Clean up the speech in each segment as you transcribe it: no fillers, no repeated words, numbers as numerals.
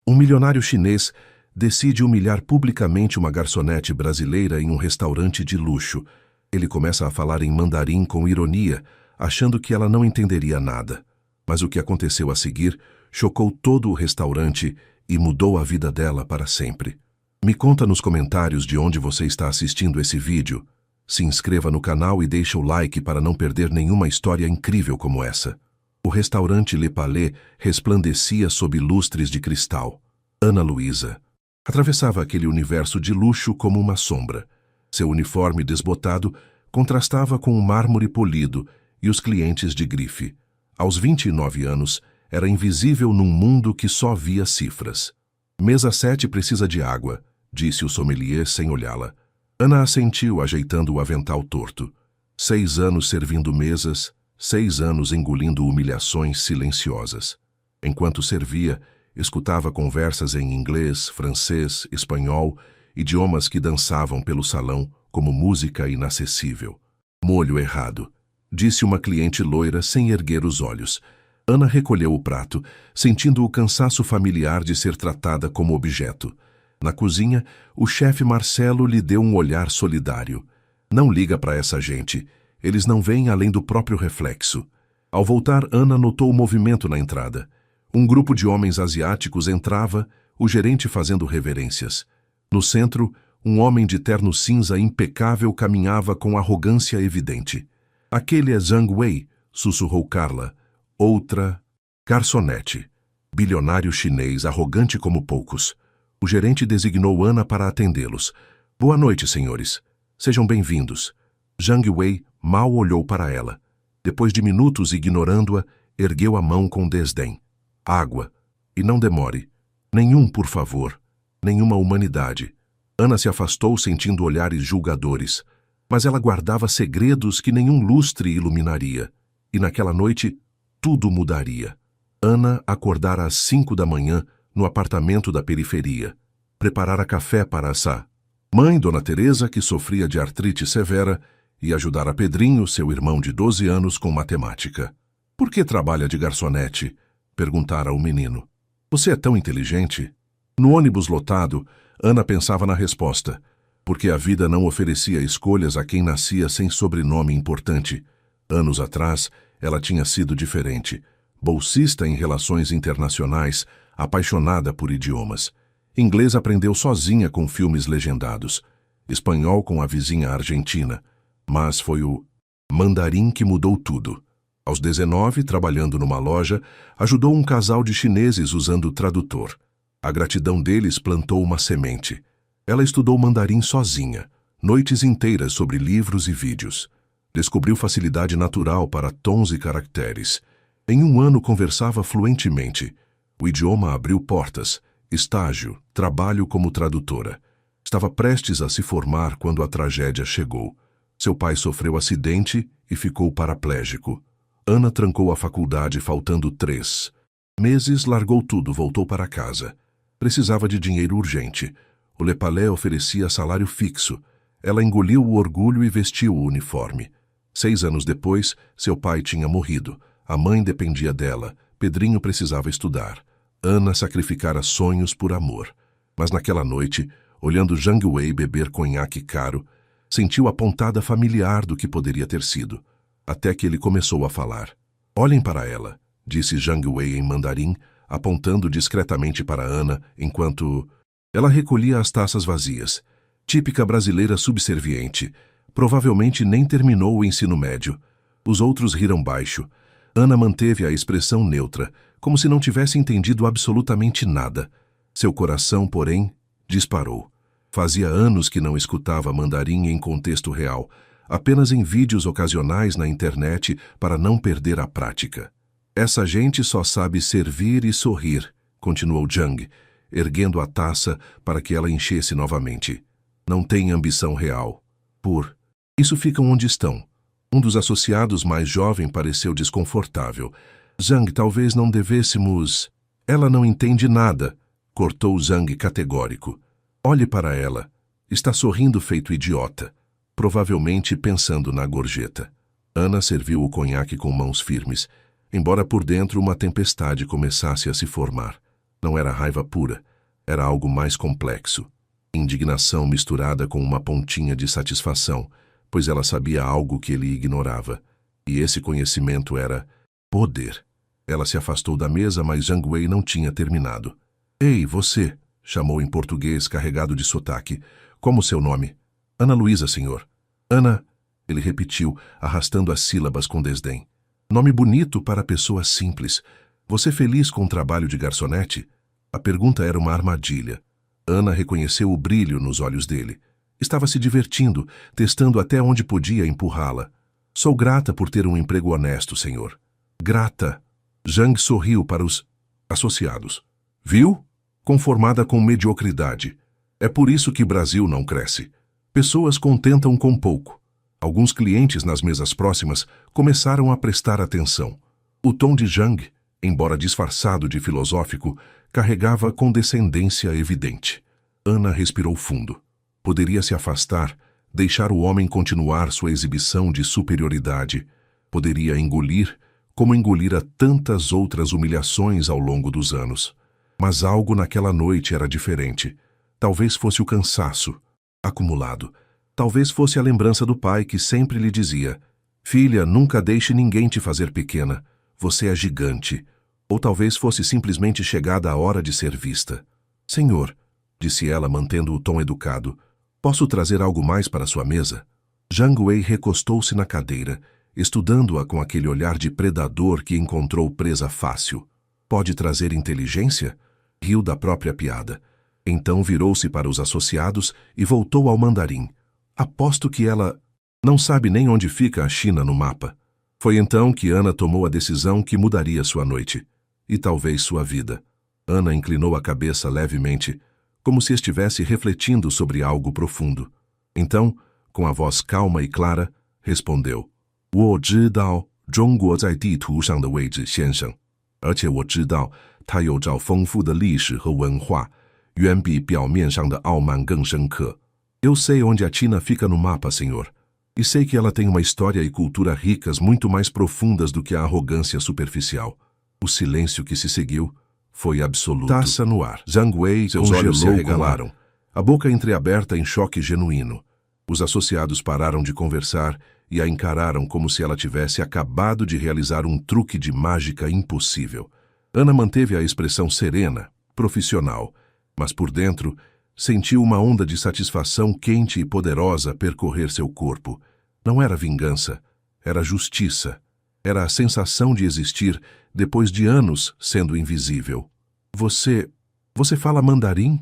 Um milionário chinês decide humilhar publicamente uma garçonete brasileira em um restaurante de luxo. Ele começa a falar em mandarim com ironia, achando que ela não entenderia nada. Mas o que aconteceu a seguir chocou todo o restaurante e mudou a vida dela para sempre. Me conta nos comentários de onde você está assistindo esse vídeo. Se inscreva no canal e deixe o like para não perder nenhuma história incrível como essa. O restaurante Le Palais resplandecia sob lustres de cristal. Ana Luísa atravessava aquele universo de luxo como uma sombra. Seu uniforme desbotado contrastava com o mármore polido e os clientes de grife. Aos 29 anos, era invisível num mundo que só via cifras. Mesa 7 precisa de água, disse o sommelier sem olhá-la. Ana assentiu, ajeitando o avental torto. 6 anos servindo mesas, 6 anos engolindo humilhações silenciosas. Enquanto servia, escutava conversas em inglês, francês, espanhol, idiomas que dançavam pelo salão como música inacessível. Molho errado, disse uma cliente loira sem erguer os olhos. Ana recolheu o prato, sentindo o cansaço familiar de ser tratada como objeto. Na cozinha, o chefe Marcelo lhe deu um olhar solidário. Não liga para essa gente. Eles não veem além do próprio reflexo. Ao voltar, Ana notou o movimento na entrada. Um grupo de homens asiáticos entrava, o gerente fazendo reverências. No centro, um homem de terno cinza impecável caminhava com arrogância evidente. Aquele é Zhang Wei, sussurrou Carla. Outra garçonete. Bilionário chinês, arrogante como poucos. O gerente designou Ana para atendê-los. Boa noite, senhores. Sejam bem-vindos. Zhang Wei mal olhou para ela. Depois de minutos ignorando-a, ergueu a mão com desdém. Água. E não demore. Nenhum, por favor. Nenhuma humanidade. Ana se afastou sentindo olhares julgadores. Mas ela guardava segredos que nenhum lustre iluminaria. E naquela noite, tudo mudaria. Ana acordara às 5 da manhã no apartamento da periferia. Preparara café para a mãe, Dona Teresa, que sofria de artrite severa, e ajudara Pedrinho, seu irmão de 12 anos, com matemática. Por que trabalha de garçonete? Perguntara o menino. Você é tão inteligente? No ônibus lotado, Ana pensava na resposta. Porque a vida não oferecia escolhas a quem nascia sem sobrenome importante. Anos atrás, ela tinha sido diferente. Bolsista em relações internacionais, apaixonada por idiomas. Inglês aprendeu sozinha com filmes legendados. Espanhol com a vizinha argentina. Mas foi o mandarim que mudou tudo. Aos 19, trabalhando numa loja, ajudou um casal de chineses usando tradutor. A gratidão deles plantou uma semente. Ela estudou mandarim sozinha, noites inteiras sobre livros e vídeos. Descobriu facilidade natural para tons e caracteres. Em um ano conversava fluentemente. O idioma abriu portas, estágio, trabalho como tradutora. Estava prestes a se formar quando a tragédia chegou. Seu pai sofreu acidente e ficou paraplégico. Ana trancou a faculdade faltando 3 meses, largou tudo, voltou para casa. Precisava de dinheiro urgente. O Le Palais oferecia salário fixo. Ela engoliu o orgulho e vestiu o uniforme. 6 anos depois, seu pai tinha morrido. A mãe dependia dela. Pedrinho precisava estudar. Ana sacrificara sonhos por amor. Mas naquela noite, olhando Zhang Wei beber conhaque caro, sentiu a pontada familiar do que poderia ter sido. Até que ele começou a falar. Olhem para ela, disse Zhang Wei em mandarim, apontando discretamente para Ana, enquanto ela recolhia as taças vazias. Típica brasileira subserviente. Provavelmente nem terminou o ensino médio. Os outros riram baixo. Ana manteve a expressão neutra, como se não tivesse entendido absolutamente nada. Seu coração, porém, disparou. Fazia anos que não escutava mandarim em contexto real, apenas em vídeos ocasionais na internet para não perder a prática. Essa gente só sabe servir e sorrir, continuou Zhang, erguendo a taça para que ela enchesse novamente. Não tem ambição real. Isso ficam onde estão. Um dos associados mais jovem pareceu desconfortável. Zhang, talvez não devêssemos... Ela não entende nada, cortou Zhang categórico. Olhe para ela. Está sorrindo feito idiota, provavelmente pensando na gorjeta. Ana serviu o conhaque com mãos firmes, embora por dentro uma tempestade começasse a se formar. Não era raiva pura, era algo mais complexo. Indignação misturada com uma pontinha de satisfação, pois ela sabia algo que ele ignorava. E esse conhecimento era poder. Ela se afastou da mesa, mas Zhang Wei não tinha terminado. Ei, você, chamou em português carregado de sotaque. Como seu nome? Ana Luísa, senhor. Ana, ele repetiu, arrastando as sílabas com desdém. Nome bonito para pessoa simples. Você feliz com o trabalho de garçonete? A pergunta era uma armadilha. Ana reconheceu o brilho nos olhos dele. Estava se divertindo, testando até onde podia empurrá-la. Sou grata por ter um emprego honesto, senhor. Grata. Zhang sorriu para os associados. Viu? Conformada com mediocridade. É por isso que Brasil não cresce. Pessoas contentam com pouco. Alguns clientes nas mesas próximas começaram a prestar atenção. O tom de Zhang, embora disfarçado de filosófico, carregava condescendência evidente. Ana respirou fundo. Poderia se afastar, deixar o homem continuar sua exibição de superioridade. Poderia engolir, como engolira tantas outras humilhações ao longo dos anos. Mas algo naquela noite era diferente. Talvez fosse o cansaço acumulado. Talvez fosse a lembrança do pai que sempre lhe dizia: filha, nunca deixe ninguém te fazer pequena. Você é gigante. Ou talvez fosse simplesmente chegada a hora de ser vista. Senhor, disse ela mantendo o tom educado, posso trazer algo mais para sua mesa? Zhang Wei recostou-se na cadeira, estudando-a com aquele olhar de predador que encontrou presa fácil. Pode trazer inteligência? Riu da própria piada. Então virou-se para os associados e voltou ao mandarim. Aposto que ela não sabe nem onde fica a China no mapa. Foi então que Ana tomou a decisão que mudaria sua noite. E talvez sua vida. Ana inclinou a cabeça levemente, como se estivesse refletindo sobre algo profundo. Então, com a voz calma e clara, respondeu: 我知道中国在地图上的位置，先生。而且我知道它有着丰富的历史和文化，远比表面上的傲慢更深刻。Eu sei onde a China fica no mapa, senhor. E sei que ela tem uma história e cultura ricas muito mais profundas do que a arrogância superficial. O silêncio que se seguiu foi absoluto. Taça no ar. Zhang Wei, seus olhos se arregalaram, a boca entreaberta em choque genuíno. Os associados pararam de conversar e a encararam como se ela tivesse acabado de realizar um truque de mágica impossível. Ana manteve a expressão serena, profissional, mas por dentro sentiu uma onda de satisfação quente e poderosa percorrer seu corpo. Não era vingança, era justiça. Era a sensação de existir depois de anos sendo invisível. Você fala mandarim?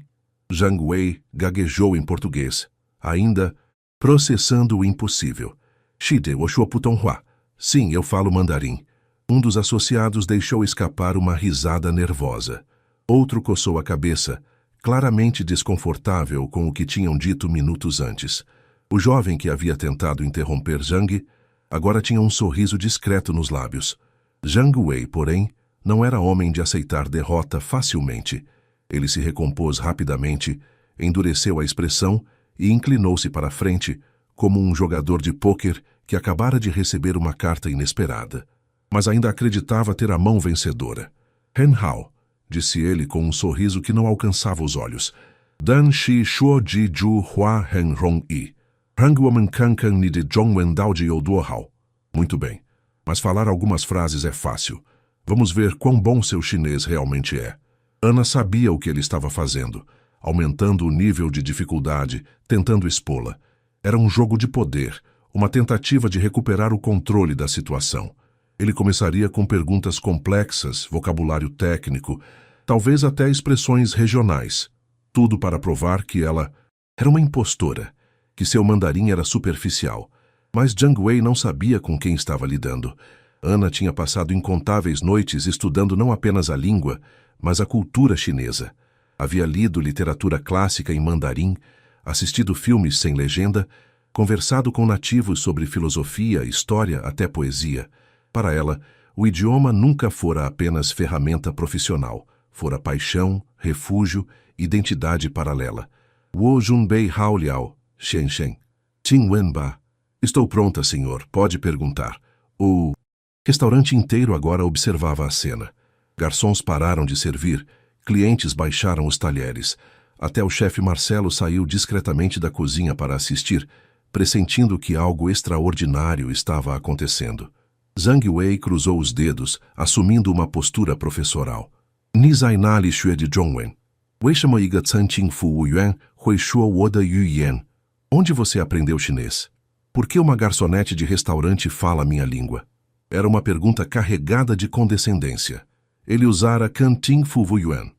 Zhang Wei gaguejou em português, ainda processando o impossível. Shide Oshuoputonghua. Sim, eu falo mandarim. Um dos associados deixou escapar uma risada nervosa. Outro coçou a cabeça, claramente desconfortável com o que tinham dito minutos antes. O jovem que havia tentado interromper Zhang agora tinha um sorriso discreto nos lábios. Zhang Wei, porém, não era homem de aceitar derrota facilmente. Ele se recompôs rapidamente, endureceu a expressão e inclinou-se para a frente, como um jogador de pôquer que acabara de receber uma carta inesperada. Mas ainda acreditava ter a mão vencedora. Hen Hao, disse ele com um sorriso que não alcançava os olhos. Dan Shi Shuo Ji Ju Hua Hen Rong Yi. Hang Woman Kankan Ni de Zhongwen Dao Ji Oduo Hao. Muito bem, mas falar algumas frases é fácil. Vamos ver quão bom seu chinês realmente é. Ana sabia o que ele estava fazendo, aumentando o nível de dificuldade, tentando expô-la. Era um jogo de poder, uma tentativa de recuperar o controle da situação. Ele começaria com perguntas complexas, vocabulário técnico, talvez até expressões regionais. Tudo para provar que ela era uma impostora, que seu mandarim era superficial. Mas Zhang Wei não sabia com quem estava lidando. Ana tinha passado incontáveis noites estudando não apenas a língua, mas a cultura chinesa. Havia lido literatura clássica em mandarim, assistido filmes sem legenda, conversado com nativos sobre filosofia, história, até poesia. Para ela, o idioma nunca fora apenas ferramenta profissional, fora paixão, refúgio, identidade paralela. Wo Junbei Hao Liao, Shen Shen. Ting Wenba. Estou pronta, senhor, pode perguntar. O restaurante inteiro agora observava a cena. Garçons pararam de servir, Clientes baixaram os talheres. Até o chefe Marcelo saiu discretamente da cozinha para assistir, pressentindo que algo extraordinário estava acontecendo. Zhang Wei cruzou os dedos, assumindo uma postura professoral. Ni zai na li xue de Zhongwen. Wei shama iga zan qing fu wu yuan, hui shuo wo de yu yan. Onde você aprendeu chinês? Por que uma garçonete de restaurante fala minha língua? Era uma pergunta carregada de condescendência. Ele usara Kanting Fu Wu Yuan,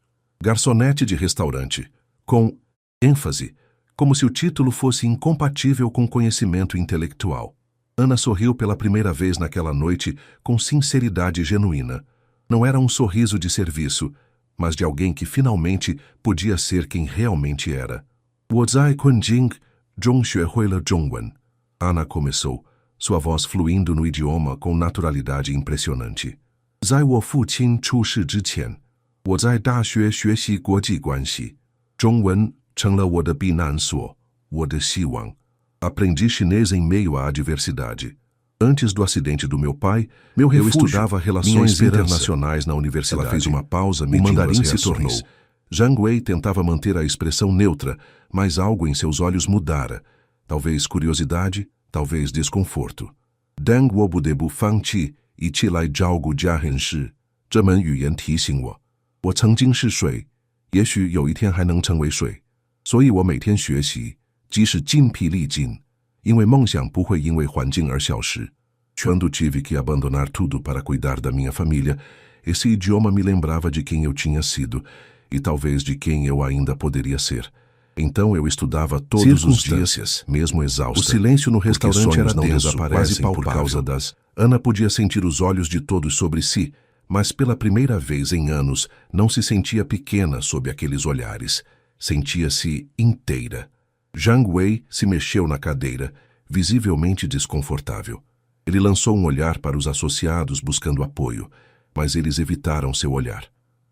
garçonete de restaurante, com ênfase, como se o título fosse incompatível com conhecimento intelectual. Ana sorriu pela primeira vez naquela noite com sinceridade genuína. Não era um sorriso de serviço, mas de alguém que finalmente podia ser quem realmente era. Wozai Kunjing Zhongxue Huila Zhongwen. Ana começou, sua voz fluindo no idioma com naturalidade impressionante. Zai wo fu qin chu shi zhi qian, wo zai da xue xue xi guoji guanxi. Zhongwen 成了我的避难所，我的希望. Aprendi chinês em meio à adversidade. Antes do acidente do meu pai, eu estudava relações internacionais na universidade. Ela fez uma pausa, medindo o mandarim se tornou. Zhang Wei tentava manter a expressão neutra, mas algo em seus olhos mudara. Talvez curiosidade, talvez desconforto. Deng wo bu de bu fang qi, yi qi lai zhao gu jia hen shi. 这门语言提醒我，我曾经是水，也许有一天还能成为水。所以我每天学习，即使筋疲力尽，因为梦想不会因为环境而消失。Quando tive que abandonar tudo para cuidar da minha família, esse idioma me lembrava de quem eu tinha sido e talvez de quem eu ainda poderia ser. Então eu estudava todos os dias, mesmo exausta. O silêncio no restaurante era denso, quase por causa das... Ana podia sentir os olhos de todos sobre si, mas pela primeira vez em anos não se sentia pequena sob aqueles olhares. Sentia-se inteira. Zhang Wei se mexeu na cadeira, visivelmente desconfortável. Ele lançou um olhar para os associados buscando apoio, mas eles evitaram seu olhar.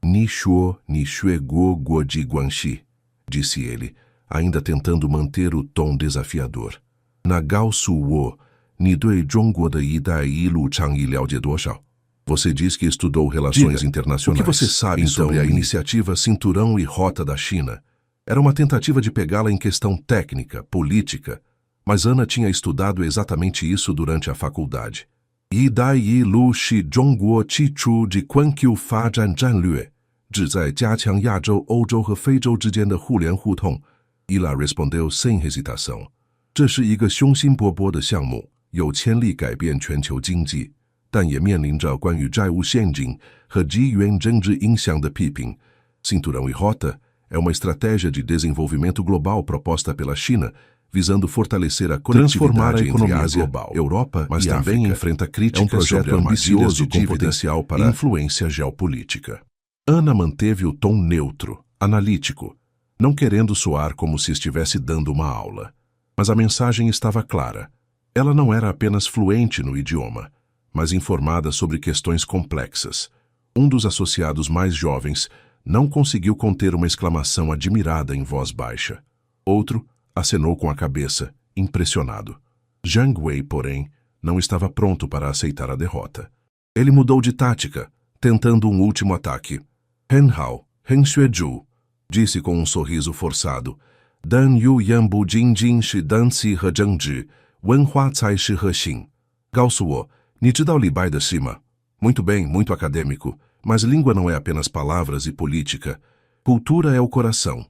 Ni shuo ni xue guo guo ji guanxi, disse ele, ainda tentando manter o tom desafiador. Na gao su wo, ni dui zhongguo de yi dai yi lu chang yi liao jie duoshao. Você diz que estudou relações internacionais. O que você sabe sobre a iniciativa Cinturão e Rota da China? Era uma tentativa de pegá-la em questão técnica, política, mas Ana tinha estudado exatamente isso durante a faculdade. Yi dai yi lu shi zhongguo qi chu de quanqiu fa zhan zhan lue, 旨在加强亚洲、欧洲和非洲之间的互联互通. Ila respondeu sem hesitação. 这是一个雄心勃勃的项目，有潜力改变全球经济，但也面临着关于债务陷阱和地缘政治影响的批评。Cinturão e Rota é uma estratégia de desenvolvimento global proposta pela China, visando fortalecer a conectividade entre a Ásia, Europa mas e também África. Enfrenta críticas. É um projeto ambicioso com potencial para influência geopolítica. Ana manteve o tom neutro, analítico, não querendo soar como se estivesse dando uma aula. Mas a mensagem estava clara. Ela não era apenas fluente no idioma, mas informada sobre questões complexas. Um dos associados mais jovens não conseguiu conter uma exclamação admirada em voz baixa. Outro acenou com a cabeça, impressionado. Zhang Wei, porém, não estava pronto para aceitar a derrota. Ele mudou de tática, tentando um último ataque. Hen Hao, Hen Xuezhu, disse com um sorriso forçado. Dan yu yan bu jing jing shi dan si he zheng zhi, wen hua cai shi he xin. 告诉我, ni知道李白的诗吗? Muito bem, muito acadêmico. Mas língua não é apenas palavras e política. Cultura é o coração.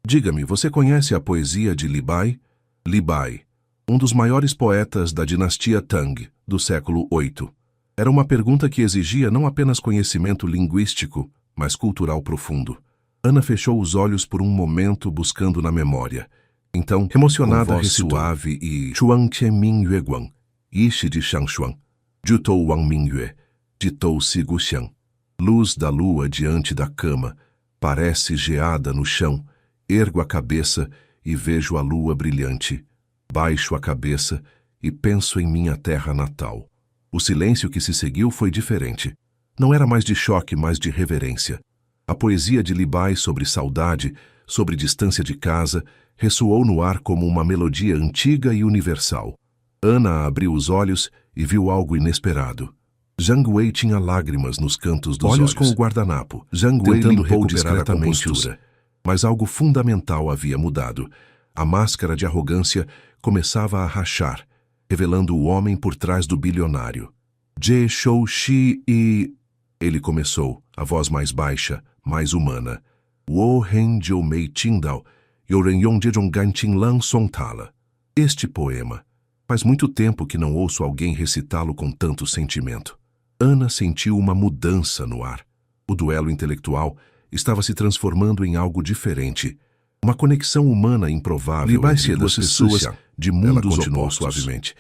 Diga-me, você conhece a poesia de Li Bai? Li Bai, um dos maiores poetas da dinastia Tang, do século VIII. Era uma pergunta que exigia não apenas conhecimento linguístico, mas cultural profundo. Ana fechou os olhos por um momento buscando na memória. Então, emocionada, suave e Chuang Qian Ming Yue Guang, Yishi de Shangshuang, Jutou Wang Mingyue, ditou Sigu Xiang. Luz da lua diante da cama, parece geada no chão. Ergo a cabeça e vejo a lua brilhante. Baixo a cabeça e penso em minha terra natal. O silêncio que se seguiu foi diferente. Não era mais de choque, mas de reverência. A poesia de Li Bai sobre saudade, sobre distância de casa, ressoou no ar como uma melodia antiga e universal. Ana abriu os olhos e viu algo inesperado. Zhang Wei tinha lágrimas nos cantos dos olhos com o guardanapo. Zhang Wei limpou discretamente, mas algo fundamental havia mudado. A máscara de arrogância começava a rachar, revelando o homem por trás do bilionário. Jie Shou-shi e... Ele começou, a voz mais baixa, mais humana. Wo Hen Jiu Mei Qingdao, Yoren Yong Jejong Gan Qinglang Song Tala. Este poema. Faz muito tempo que não ouço alguém recitá-lo com tanto sentimento. Ana sentiu uma mudança no ar. O duelo intelectual estava se transformando em algo diferente. Uma conexão humana improvável entre duas pessoas de mundos opostos. Suavemente.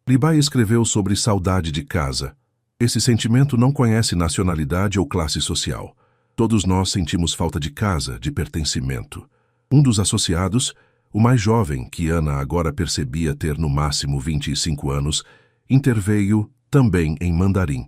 Li Bai escreveu sobre saudade de casa. Esse sentimento não conhece nacionalidade ou classe social. Todos nós sentimos falta de casa, de pertencimento. Um dos associados, o mais jovem, que Ana agora percebia ter no máximo 25 anos, interveio também em mandarim.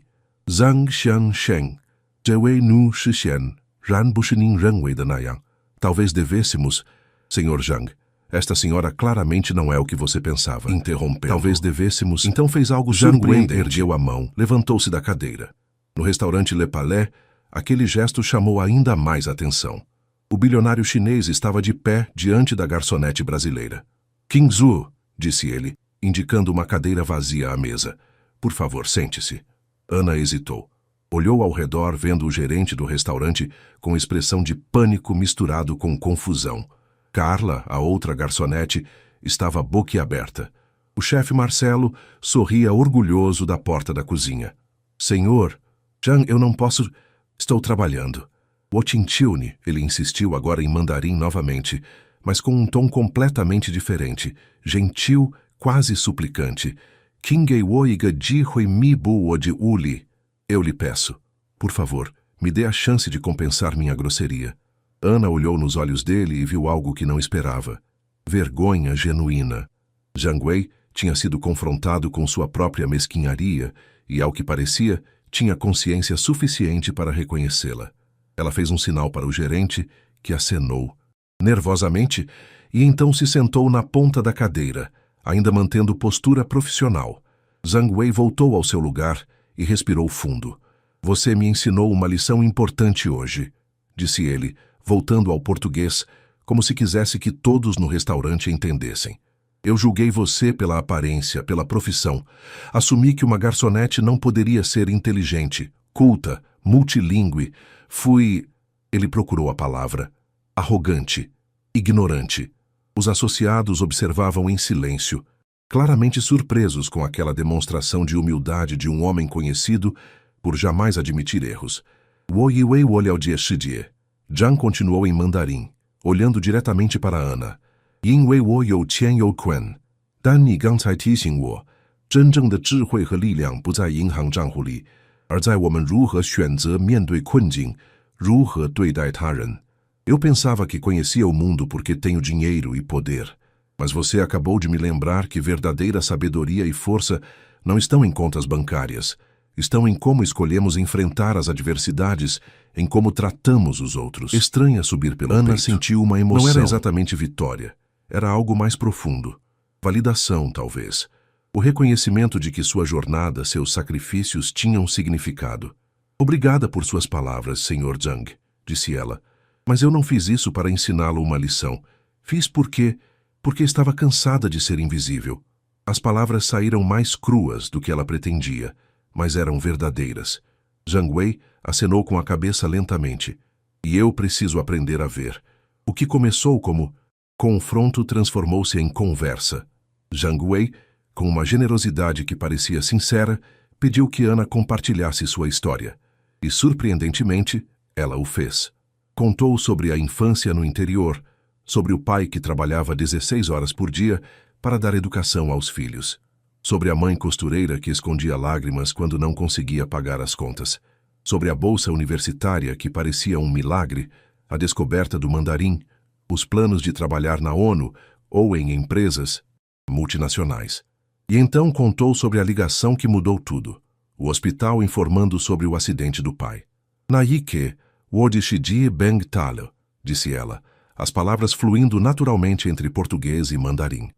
Zhang Xian Sheng, Zewei Nu Shixian, Ran Bushinin Renwei de Nayang. Talvez devêssemos, Senhor Zhang. Esta senhora claramente não é o que você pensava. Interrompeu. Talvez devêssemos. Então fez algo surpreendente. Zhang ergueu a mão, levantou-se da cadeira. No restaurante Le Palais, aquele gesto chamou ainda mais atenção. O bilionário chinês estava de pé diante da garçonete brasileira. Qing Zhu, disse ele, indicando uma cadeira vazia à mesa. Por favor, sente-se. Ana hesitou. Olhou ao redor, vendo o gerente do restaurante com expressão de pânico misturado com confusão. Carla, a outra garçonete, estava boquiaberta. O chefe Marcelo sorria orgulhoso da porta da cozinha. Senhor, Zhang, eu não posso... Estou trabalhando. Wotintiune, ele insistiu agora em mandarim novamente, mas com um tom completamente diferente, gentil, quase suplicante. Kingei woiga ji hui mi bu wo de uli. Eu lhe peço, por favor, me dê a chance de compensar minha grosseria. Ana olhou nos olhos dele e viu algo que não esperava. Vergonha genuína. Zhang Wei tinha sido confrontado com sua própria mesquinharia e, ao que parecia, tinha consciência suficiente para reconhecê-la. Ela fez um sinal para o gerente, que acenou, nervosamente, e então se sentou na ponta da cadeira, ainda mantendo postura profissional. Zhang Wei voltou ao seu lugar e respirou fundo. Você me ensinou uma lição importante hoje, disse ele, voltando ao português, como se quisesse que todos no restaurante entendessem. Eu julguei você pela aparência, pela profissão. Assumi que uma garçonete não poderia ser inteligente, culta, multilingüe. Fui... Ele procurou a palavra. Arrogante. Ignorante. Os associados observavam em silêncio, claramente surpresos com aquela demonstração de humildade de um homem conhecido por jamais admitir erros. Wo Yiwei wo liao jie shijie. Zhang continuou em mandarim, olhando diretamente para Ana. Yin wei wo you qian you quan. Dan ni gangcai tixing wo, 真正的智慧和力量不在银行账户里，而在我们如何选择面对困境，如何对待他人。Eu pensava que conhecia o mundo porque tenho dinheiro e poder, mas você acabou de me lembrar que verdadeira sabedoria e força não estão em contas bancárias, estão em como escolhemos enfrentar as adversidades, em como tratamos os outros. Estranha subir pelo peito. Ana sentiu uma emoção. Não era exatamente vitória, era algo mais profundo. Validação, talvez. O reconhecimento de que sua jornada, seus sacrifícios tinham significado. Obrigada por suas palavras, Sr. Zhang, disse ela. Mas eu não fiz isso para ensiná-lo uma lição. Fiz porque estava cansada de ser invisível. As palavras saíram mais cruas do que ela pretendia, mas eram verdadeiras. Zhang Wei acenou com a cabeça lentamente. E eu preciso aprender a ver. O que começou como confronto transformou-se em conversa. Zhang Wei, com uma generosidade que parecia sincera, pediu que Ana compartilhasse sua história. E, surpreendentemente, ela o fez. Contou sobre a infância no interior, sobre o pai que trabalhava 16 horas por dia para dar educação aos filhos, sobre a mãe costureira que escondia lágrimas quando não conseguia pagar as contas, sobre a bolsa universitária que parecia um milagre, a descoberta do mandarim, os planos de trabalhar na ONU ou em empresas multinacionais. E então contou sobre a ligação que mudou tudo, o hospital informando sobre o acidente do pai. Na Yike, Wodi Shiji Beng Talo, disse ela, as palavras fluindo naturalmente entre português e mandarim.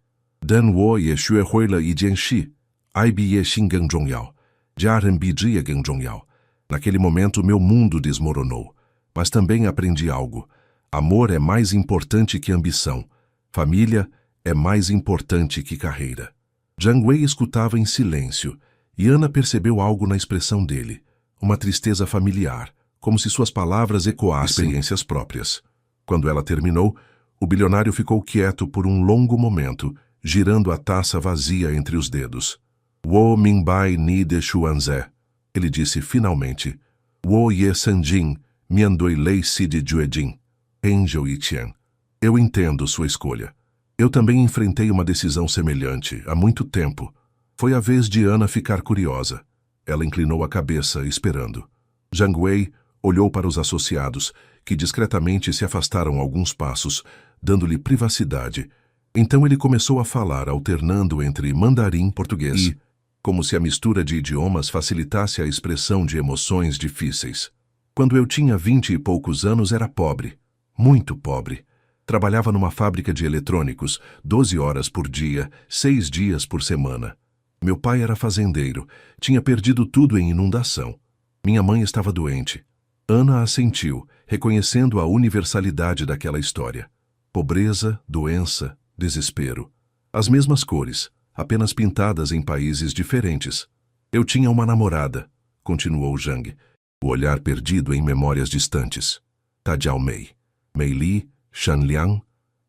Dan wo ye xue hui le yi jian shi, ai bi ye xin gen zhongyao, jia ren bi zhi ye gen zhongyao. Naquele momento, meu mundo desmoronou. Mas também aprendi algo. Amor é mais importante que ambição. Família é mais importante que carreira. Jiang Wei escutava em silêncio, e Ana percebeu algo na expressão dele, uma tristeza familiar, como se suas palavras ecoassem experiências próprias. Quando ela terminou, o bilionário ficou quieto por um longo momento, girando a taça vazia entre os dedos. Wo Mingbai Ni de Xuanze, ele disse finalmente. Wo Ye Sanjin Miandoi Lei Si de Juejin. Angel Yiqian. Eu entendo sua escolha. Eu também enfrentei uma decisão semelhante, há muito tempo. Foi a vez de Ana ficar curiosa. Ela inclinou a cabeça, esperando. Jiang Wei olhou para os associados, que discretamente se afastaram alguns passos, dando-lhe privacidade. Então ele começou a falar, alternando entre mandarim e português, e, como se a mistura de idiomas facilitasse a expressão de emoções difíceis. Quando eu tinha 20 e poucos anos, era pobre, muito pobre. Trabalhava numa fábrica de eletrônicos, 12 horas por dia, 6 dias por semana. Meu pai era fazendeiro, tinha perdido tudo em inundação. Minha mãe estava doente. Ana assentiu, reconhecendo a universalidade daquela história. Pobreza, doença, desespero. As mesmas cores, apenas pintadas em países diferentes. Eu tinha uma namorada, continuou Jiang, o olhar perdido em memórias distantes. Ta Jiao Mei, Mei Li, Shan Liang,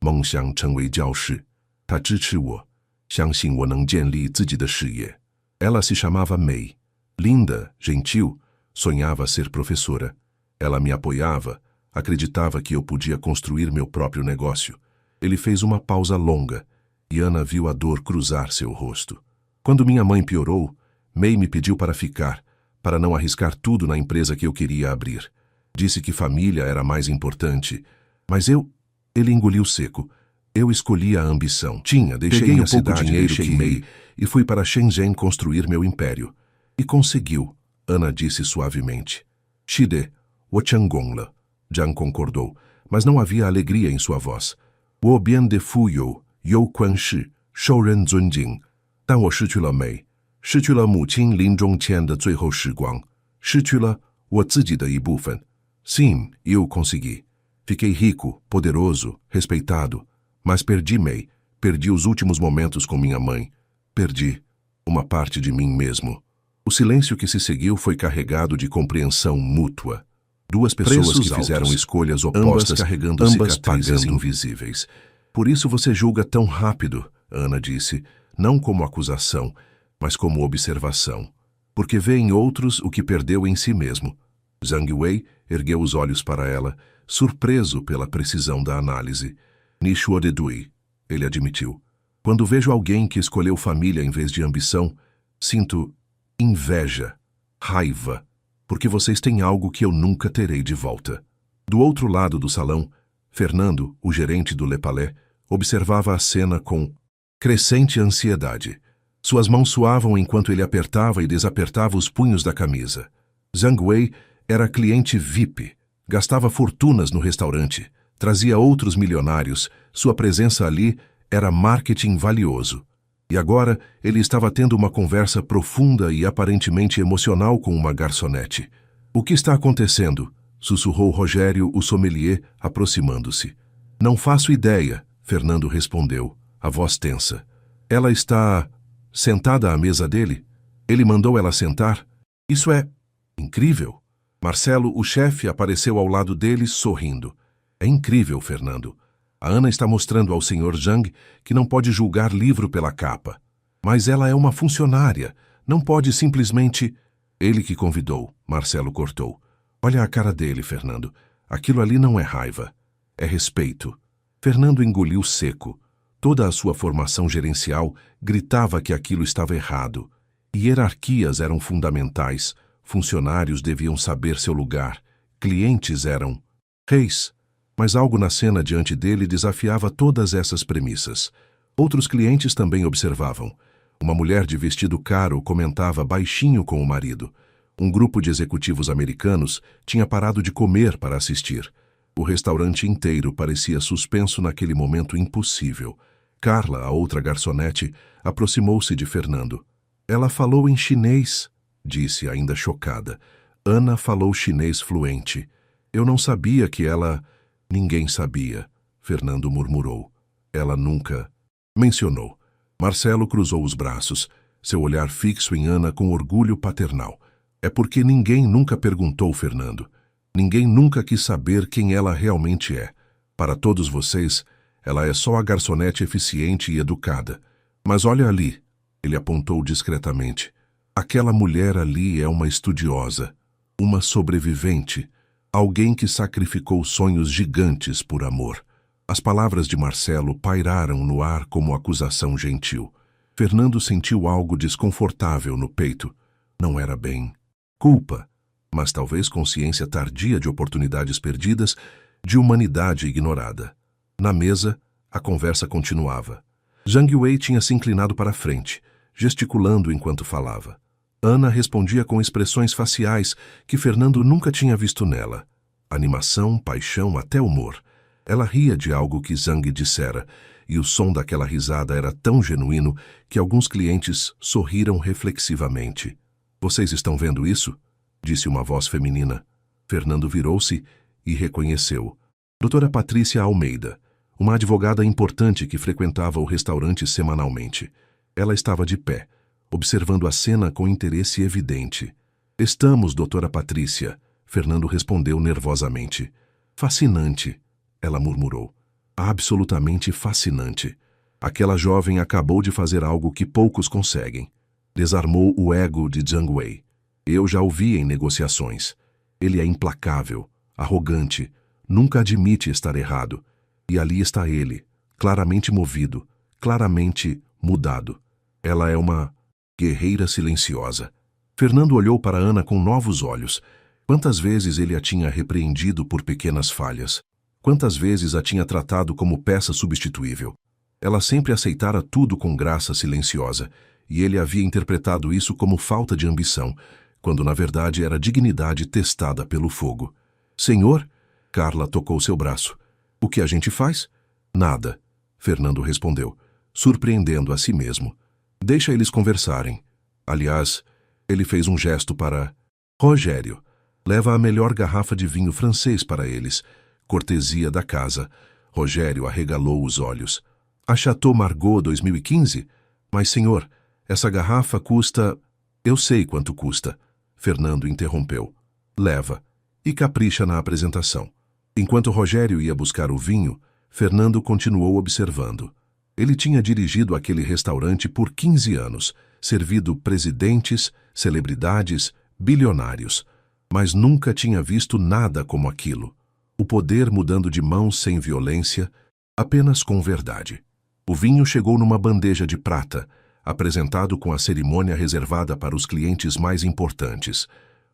Meng Xiang Chengwei Jiao Shi. Ta zhichi wo, xiangxin wo neng jianli ziji de shiye. Ela se chamava Mei. Linda, gentil, sonhava ser professora. Ela me apoiava, acreditava que eu podia construir meu próprio negócio. Ele fez uma pausa longa, e Ana viu a dor cruzar seu rosto. Quando minha mãe piorou, Mei me pediu para ficar, para não arriscar tudo na empresa que eu queria abrir. Disse que família era mais importante, mas ele engoliu seco. Eu escolhi a ambição. Peguei um pouco de dinheiro que Mei e fui para Shenzhen construir meu império. E conseguiu, Ana disse suavemente. Shide, Wochangongla. Jiang concordou, mas não havia alegria em sua voz. Wo bian de fuyo, you quan shi, shou ren zunjing. 但我失去了美，失去了母亲临终前的最后时光，失去了我自己的一部分。Sim, eu consegui. Fiquei rico, poderoso, respeitado, mas perdi Mei, perdi os últimos momentos com minha mãe, perdi uma parte de mim mesmo. O silêncio que se seguiu foi carregado de compreensão mútua. Duas pessoas que fizeram escolhas opostas, carregando cicatrizes invisíveis. Por isso você julga tão rápido, Ana disse, não como acusação, mas como observação. Porque vê em outros o que perdeu em si mesmo. Jiang Wei ergueu os olhos para ela, surpreso pela precisão da análise. Nishuo dedui, ele admitiu. Quando vejo alguém que escolheu família em vez de ambição, sinto inveja, raiva, porque vocês têm algo que eu nunca terei de volta. Do outro lado do salão, Fernando, o gerente do Le Palais, observava a cena com crescente ansiedade. Suas mãos suavam enquanto ele apertava e desapertava os punhos da camisa. Jiang Wei era cliente VIP, gastava fortunas no restaurante, trazia outros milionários, sua presença ali era marketing valioso. E agora ele estava tendo uma conversa profunda e aparentemente emocional com uma garçonete. O que está acontecendo? Sussurrou Rogério, o sommelier, aproximando-se. Não faço ideia, Fernando respondeu, a voz tensa. Ela está sentada à mesa dele? Ele mandou ela sentar? Isso é incrível. Marcelo, o chefe, apareceu ao lado dele, sorrindo. É incrível, Fernando. A Ana está mostrando ao Sr. Jiang que não pode julgar livro pela capa. Mas ela é uma funcionária. Não pode simplesmente... Ele que convidou, Marcelo cortou. Olha a cara dele, Fernando. Aquilo ali não é raiva. É respeito. Fernando engoliu seco. Toda a sua formação gerencial gritava que aquilo estava errado. Hierarquias eram fundamentais. Funcionários deviam saber seu lugar. Clientes eram reis. Mas algo na cena diante dele desafiava todas essas premissas. Outros clientes também observavam. Uma mulher de vestido caro comentava baixinho com o marido. Um grupo de executivos americanos tinha parado de comer para assistir. O restaurante inteiro parecia suspenso naquele momento impossível. Carla, a outra garçonete, aproximou-se de Fernando. Ela falou em chinês, disse, ainda chocada. Ana falou chinês fluente. Eu não sabia que ela... Ninguém sabia, Fernando murmurou. Ela nunca... Mencionou. Marcelo cruzou os braços, seu olhar fixo em Ana com orgulho paternal. É porque ninguém nunca perguntou, Fernando. Ninguém nunca quis saber quem ela realmente é. Para todos vocês, ela é só a garçonete eficiente e educada. Mas olha ali, ele apontou discretamente. Aquela mulher ali é uma estudiosa, uma sobrevivente, alguém que sacrificou sonhos gigantes por amor. As palavras de Marcelo pairaram no ar como acusação gentil. Fernando sentiu algo desconfortável no peito. Não era bem culpa, mas talvez consciência tardia de oportunidades perdidas, de humanidade ignorada. Na mesa, a conversa continuava. Zhang Wei tinha se inclinado para a frente, gesticulando enquanto falava. Ana respondia com expressões faciais que Fernando nunca tinha visto nela. Animação, paixão, até humor. Ela ria de algo que Zhang dissera, e o som daquela risada era tão genuíno que alguns clientes sorriram reflexivamente. Vocês estão vendo isso? Disse uma voz feminina. Fernando virou-se e reconheceu. Doutora Patrícia Almeida, uma advogada importante que frequentava o restaurante semanalmente. Ela estava de pé, observando a cena com interesse evidente. Estamos, doutora Patrícia, Fernando respondeu nervosamente. Fascinante, ela murmurou. Absolutamente fascinante. Aquela jovem acabou de fazer algo que poucos conseguem. Desarmou o ego de Zhang Wei. Eu já o vi em negociações. Ele é implacável, arrogante, nunca admite estar errado. E ali está ele, claramente movido, claramente mudado. Ela é uma guerreira silenciosa. Fernando olhou para Ana com novos olhos. Quantas vezes ele a tinha repreendido por pequenas falhas? Quantas vezes a tinha tratado como peça substituível? Ela sempre aceitara tudo com graça silenciosa, e ele havia interpretado isso como falta de ambição, quando na verdade era dignidade testada pelo fogo. Senhor, Carla tocou seu braço. O que a gente faz? Nada, Fernando respondeu, surpreendendo a si mesmo. Deixa eles conversarem. Aliás, ele fez um gesto para... Rogério, leva a melhor garrafa de vinho francês para eles. Cortesia da casa. Rogério arregalou os olhos. A Chateau Margaux 2015? Mas, senhor, essa garrafa custa... Eu sei quanto custa. Fernando interrompeu. Leva. E capricha na apresentação. Enquanto Rogério ia buscar o vinho, Fernando continuou observando. Ele tinha dirigido aquele restaurante por 15 anos, servido presidentes, celebridades, bilionários, mas nunca tinha visto nada como aquilo. O poder mudando de mãos sem violência, apenas com verdade. O vinho chegou numa bandeja de prata, apresentado com a cerimônia reservada para os clientes mais importantes.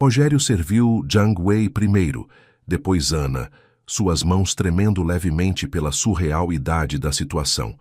Rogério serviu Zhang Wei primeiro, depois Ana, suas mãos tremendo levemente pela surreal idade da situação.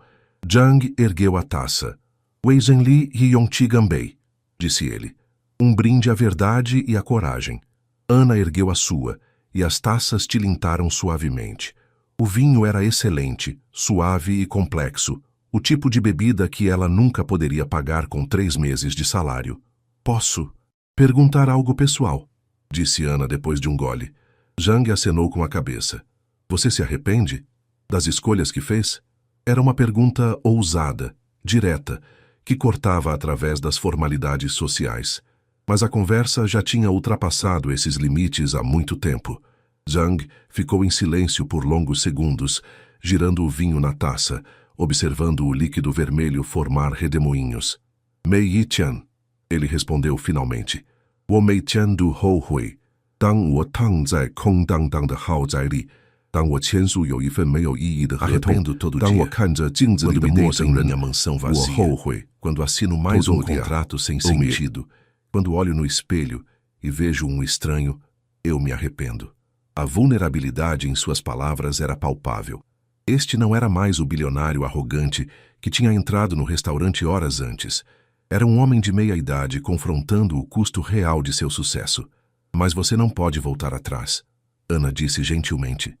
Zhang ergueu a taça. Wei Zhenli Yongqi Ganbei, disse ele. Um brinde à verdade e à coragem. Ana ergueu a sua, e as taças tilintaram suavemente. O vinho era excelente, suave e complexo, o tipo de bebida que ela nunca poderia pagar com 3 meses de salário. Posso perguntar algo pessoal, disse Ana depois de um gole. Zhang acenou com a cabeça. Você se arrepende das escolhas que fez? Era uma pergunta ousada, direta, que cortava através das formalidades sociais. Mas a conversa já tinha ultrapassado esses limites há muito tempo. Zhang ficou em silêncio por longos segundos, girando o vinho na taça, observando o líquido vermelho formar redemoinhos. Mei Yi-tian, ele respondeu finalmente. Wo mei tian du hou hui. 当我躺在空荡荡的豪宅里，当我签署有一份没有意义的合同，当我看着镜子里的陌生人，我后悔。Quando assino mais um contrato sem sentido, quando olho no espelho e vejo um estranho, eu me arrependo. A vulnerabilidade em suas palavras era palpável. Este não era mais o bilionário arrogante que tinha entrado no restaurante horas antes. Era um homem de meia-idade confrontando o custo real de seu sucesso. Mas você não pode voltar atrás, Ana disse gentilmente.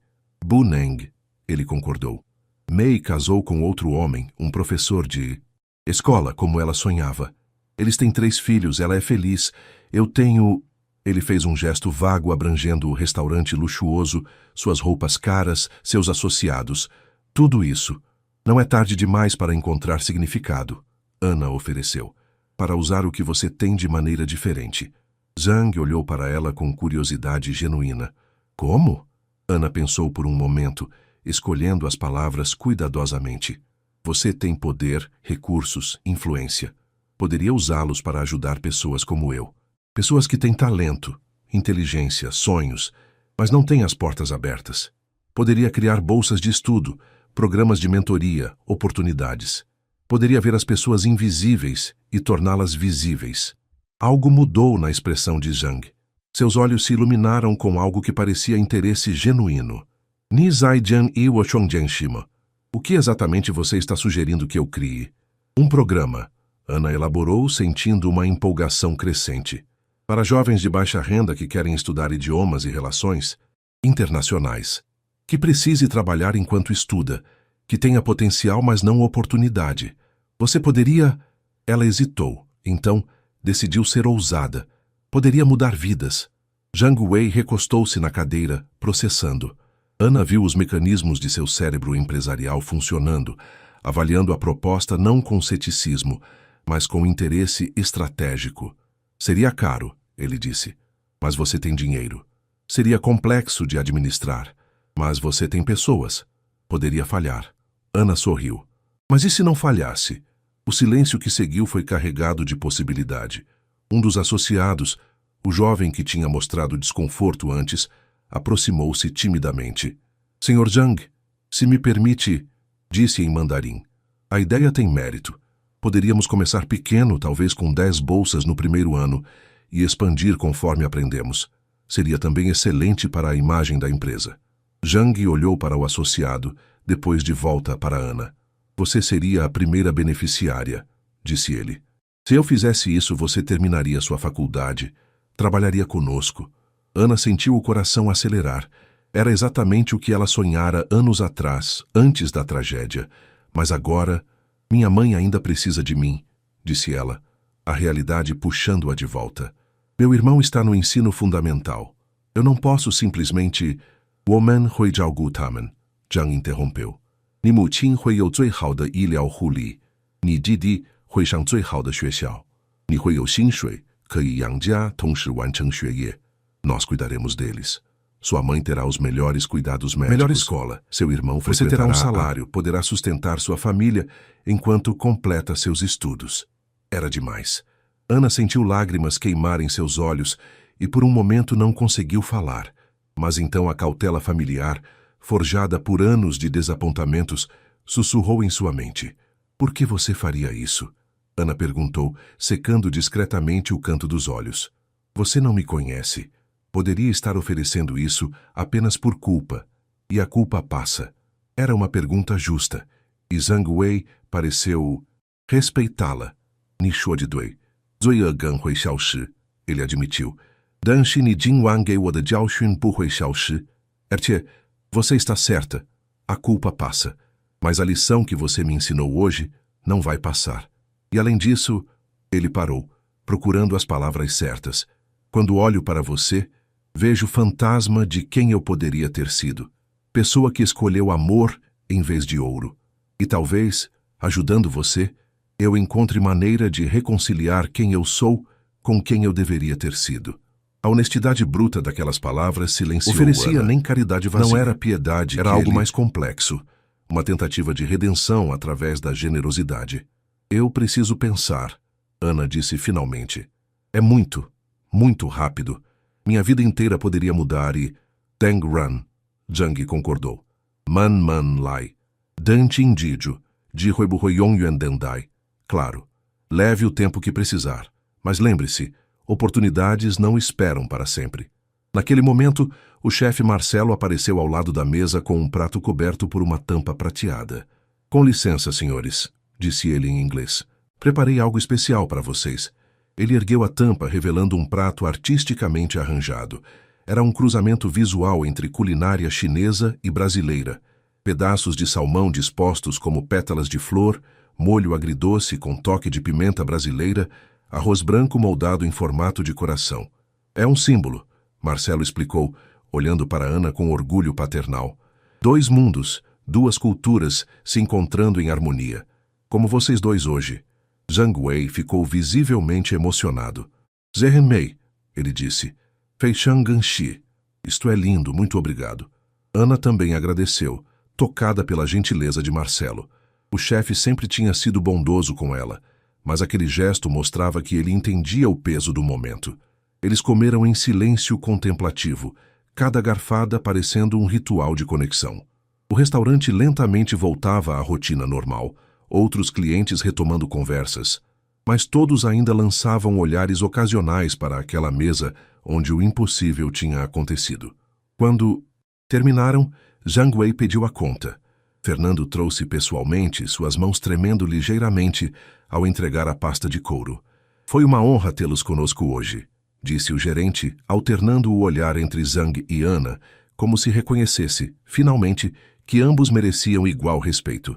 Buneng, ele concordou. Mei casou com outro homem, um professor de escola, como ela sonhava. Eles têm 3 filhos, ela é feliz. Eu tenho... Ele fez um gesto vago abrangendo o restaurante luxuoso, suas roupas caras, seus associados. Tudo isso. Não é tarde demais para encontrar significado, Ana ofereceu, para usar o que você tem de maneira diferente. Zhang olhou para ela com curiosidade genuína. Como? Ana pensou por um momento, escolhendo as palavras cuidadosamente. Você tem poder, recursos, influência. Poderia usá-los para ajudar pessoas como eu. Pessoas que têm talento, inteligência, sonhos, mas não têm as portas abertas. Poderia criar bolsas de estudo, programas de mentoria, oportunidades. Poderia ver as pessoas invisíveis e torná-las visíveis. Algo mudou na expressão de Zhang. Seus olhos se iluminaram com algo que parecia interesse genuíno. Ni zai jian yi wo chongjian shima. O que exatamente você está sugerindo que eu crie? Um programa. Ana elaborou, sentindo uma empolgação crescente. Para jovens de baixa renda que querem estudar idiomas e relações internacionais. Que precise trabalhar enquanto estuda. Que tenha potencial, mas não oportunidade. Você poderia... Ela hesitou. Então, decidiu ser ousada. Poderia mudar vidas. Zhang Wei recostou-se na cadeira, processando. Ana viu os mecanismos de seu cérebro empresarial funcionando, avaliando a proposta não com ceticismo, mas com interesse estratégico. Seria caro, ele disse, mas você tem dinheiro. Seria complexo de administrar, mas você tem pessoas. Poderia falhar. Ana sorriu. Mas e se não falhasse? O silêncio que seguiu foi carregado de possibilidade. Um dos associados, o jovem que tinha mostrado desconforto antes, aproximou-se timidamente. Senhor Zhang, se me permite, disse em mandarim, a ideia tem mérito. Poderíamos começar pequeno, talvez com 10 bolsas no primeiro ano, e expandir conforme aprendemos. Seria também excelente para a imagem da empresa. Zhang olhou para o associado, depois de volta para Ana. Você seria a primeira beneficiária, disse ele. Se eu fizesse isso, você terminaria sua faculdade, trabalharia conosco. Ana sentiu o coração acelerar. Era exatamente o que ela sonhara anos atrás, antes da tragédia. Mas agora, minha mãe ainda precisa de mim, disse ela, a realidade puxando-a de volta. Meu irmão está no ensino fundamental. Eu não posso simplesmente... Woman hui jiao gu tamen, Zhang interrompeu. Ni mu qin hui you zui hao de yiliao hu li. Ni didi hui shang zui hao de xue xiao. Ni hui you xin shui, ke yi yang jia, tongshi wancheng xue ye. Nós cuidaremos deles. Sua mãe terá os melhores cuidados médicos. Melhor escola. Seu irmão frequentará. Você terá um salário, poderá sustentar sua família enquanto completa seus estudos. Era demais. Ana sentiu lágrimas queimar em seus olhos e por um momento não conseguiu falar. Mas então a cautela familiar, forjada por anos de desapontamentos, sussurrou em sua mente. Por que você faria isso? Ana perguntou, secando discretamente o canto dos olhos. Você não me conhece. Poderia estar oferecendo isso apenas por culpa. E a culpa passa. Era uma pergunta justa. E Zhang Wei pareceu respeitá-la. Ni shuo de dui. Zui e gan hui xiao shi. Ele admitiu. Dan shi ni jin wan ge wo de jiao xun bu hui xiao shi. Ertie, você está certa. A culpa passa. Mas a lição que você me ensinou hoje não vai passar. E além disso, ele parou, procurando as palavras certas. Quando olho para você, vejo o fantasma de quem eu poderia ter sido. Pessoa que escolheu amor em vez de ouro. E talvez, ajudando você, eu encontre maneira de reconciliar quem eu sou com quem eu deveria ter sido. A honestidade bruta daquelas palavras silenciou oferecia Ana. Nem caridade vazia. Não era piedade, era algo mais complexo. Uma tentativa de redenção através da generosidade. Eu preciso pensar, Ana disse finalmente. É muito, muito rápido. Minha vida inteira poderia mudar e... Deng Ran, Zhang concordou. Man Man Lai. Dan Qin Jiju, Ji Hui Bu Hui Yong Yuan Dendai. Claro, leve o tempo que precisar. Mas lembre-se, oportunidades não esperam para sempre. Naquele momento, o chefe Marcelo apareceu ao lado da mesa com um prato coberto por uma tampa prateada. Com licença, senhores, disse ele em inglês. Preparei algo especial para vocês. Ele ergueu a tampa, revelando um prato artisticamente arranjado. Era um cruzamento visual entre culinária chinesa e brasileira. Pedaços de salmão dispostos como pétalas de flor, molho agridoce com toque de pimenta brasileira, arroz branco moldado em formato de coração. É um símbolo, Marcelo explicou, olhando para Ana com orgulho paternal. 2 mundos, 2 culturas se encontrando em harmonia. Como vocês dois hoje. Zhang Wei ficou visivelmente emocionado. Zhenmei, ele disse. Feishan Ganxi. Isto é lindo, muito obrigado. Ana também agradeceu, tocada pela gentileza de Marcelo. O chefe sempre tinha sido bondoso com ela, mas aquele gesto mostrava que ele entendia o peso do momento. Eles comeram em silêncio contemplativo, cada garfada parecendo um ritual de conexão. O restaurante lentamente voltava à rotina normal, outros clientes retomando conversas, mas todos ainda lançavam olhares ocasionais para aquela mesa onde o impossível tinha acontecido. Quando terminaram, Zhang Wei pediu a conta. Fernando trouxe pessoalmente, suas mãos tremendo ligeiramente ao entregar a pasta de couro. Foi uma honra tê-los conosco hoje, disse o gerente, alternando o olhar entre Zhang e Ana, como se reconhecesse, finalmente, que ambos mereciam igual respeito.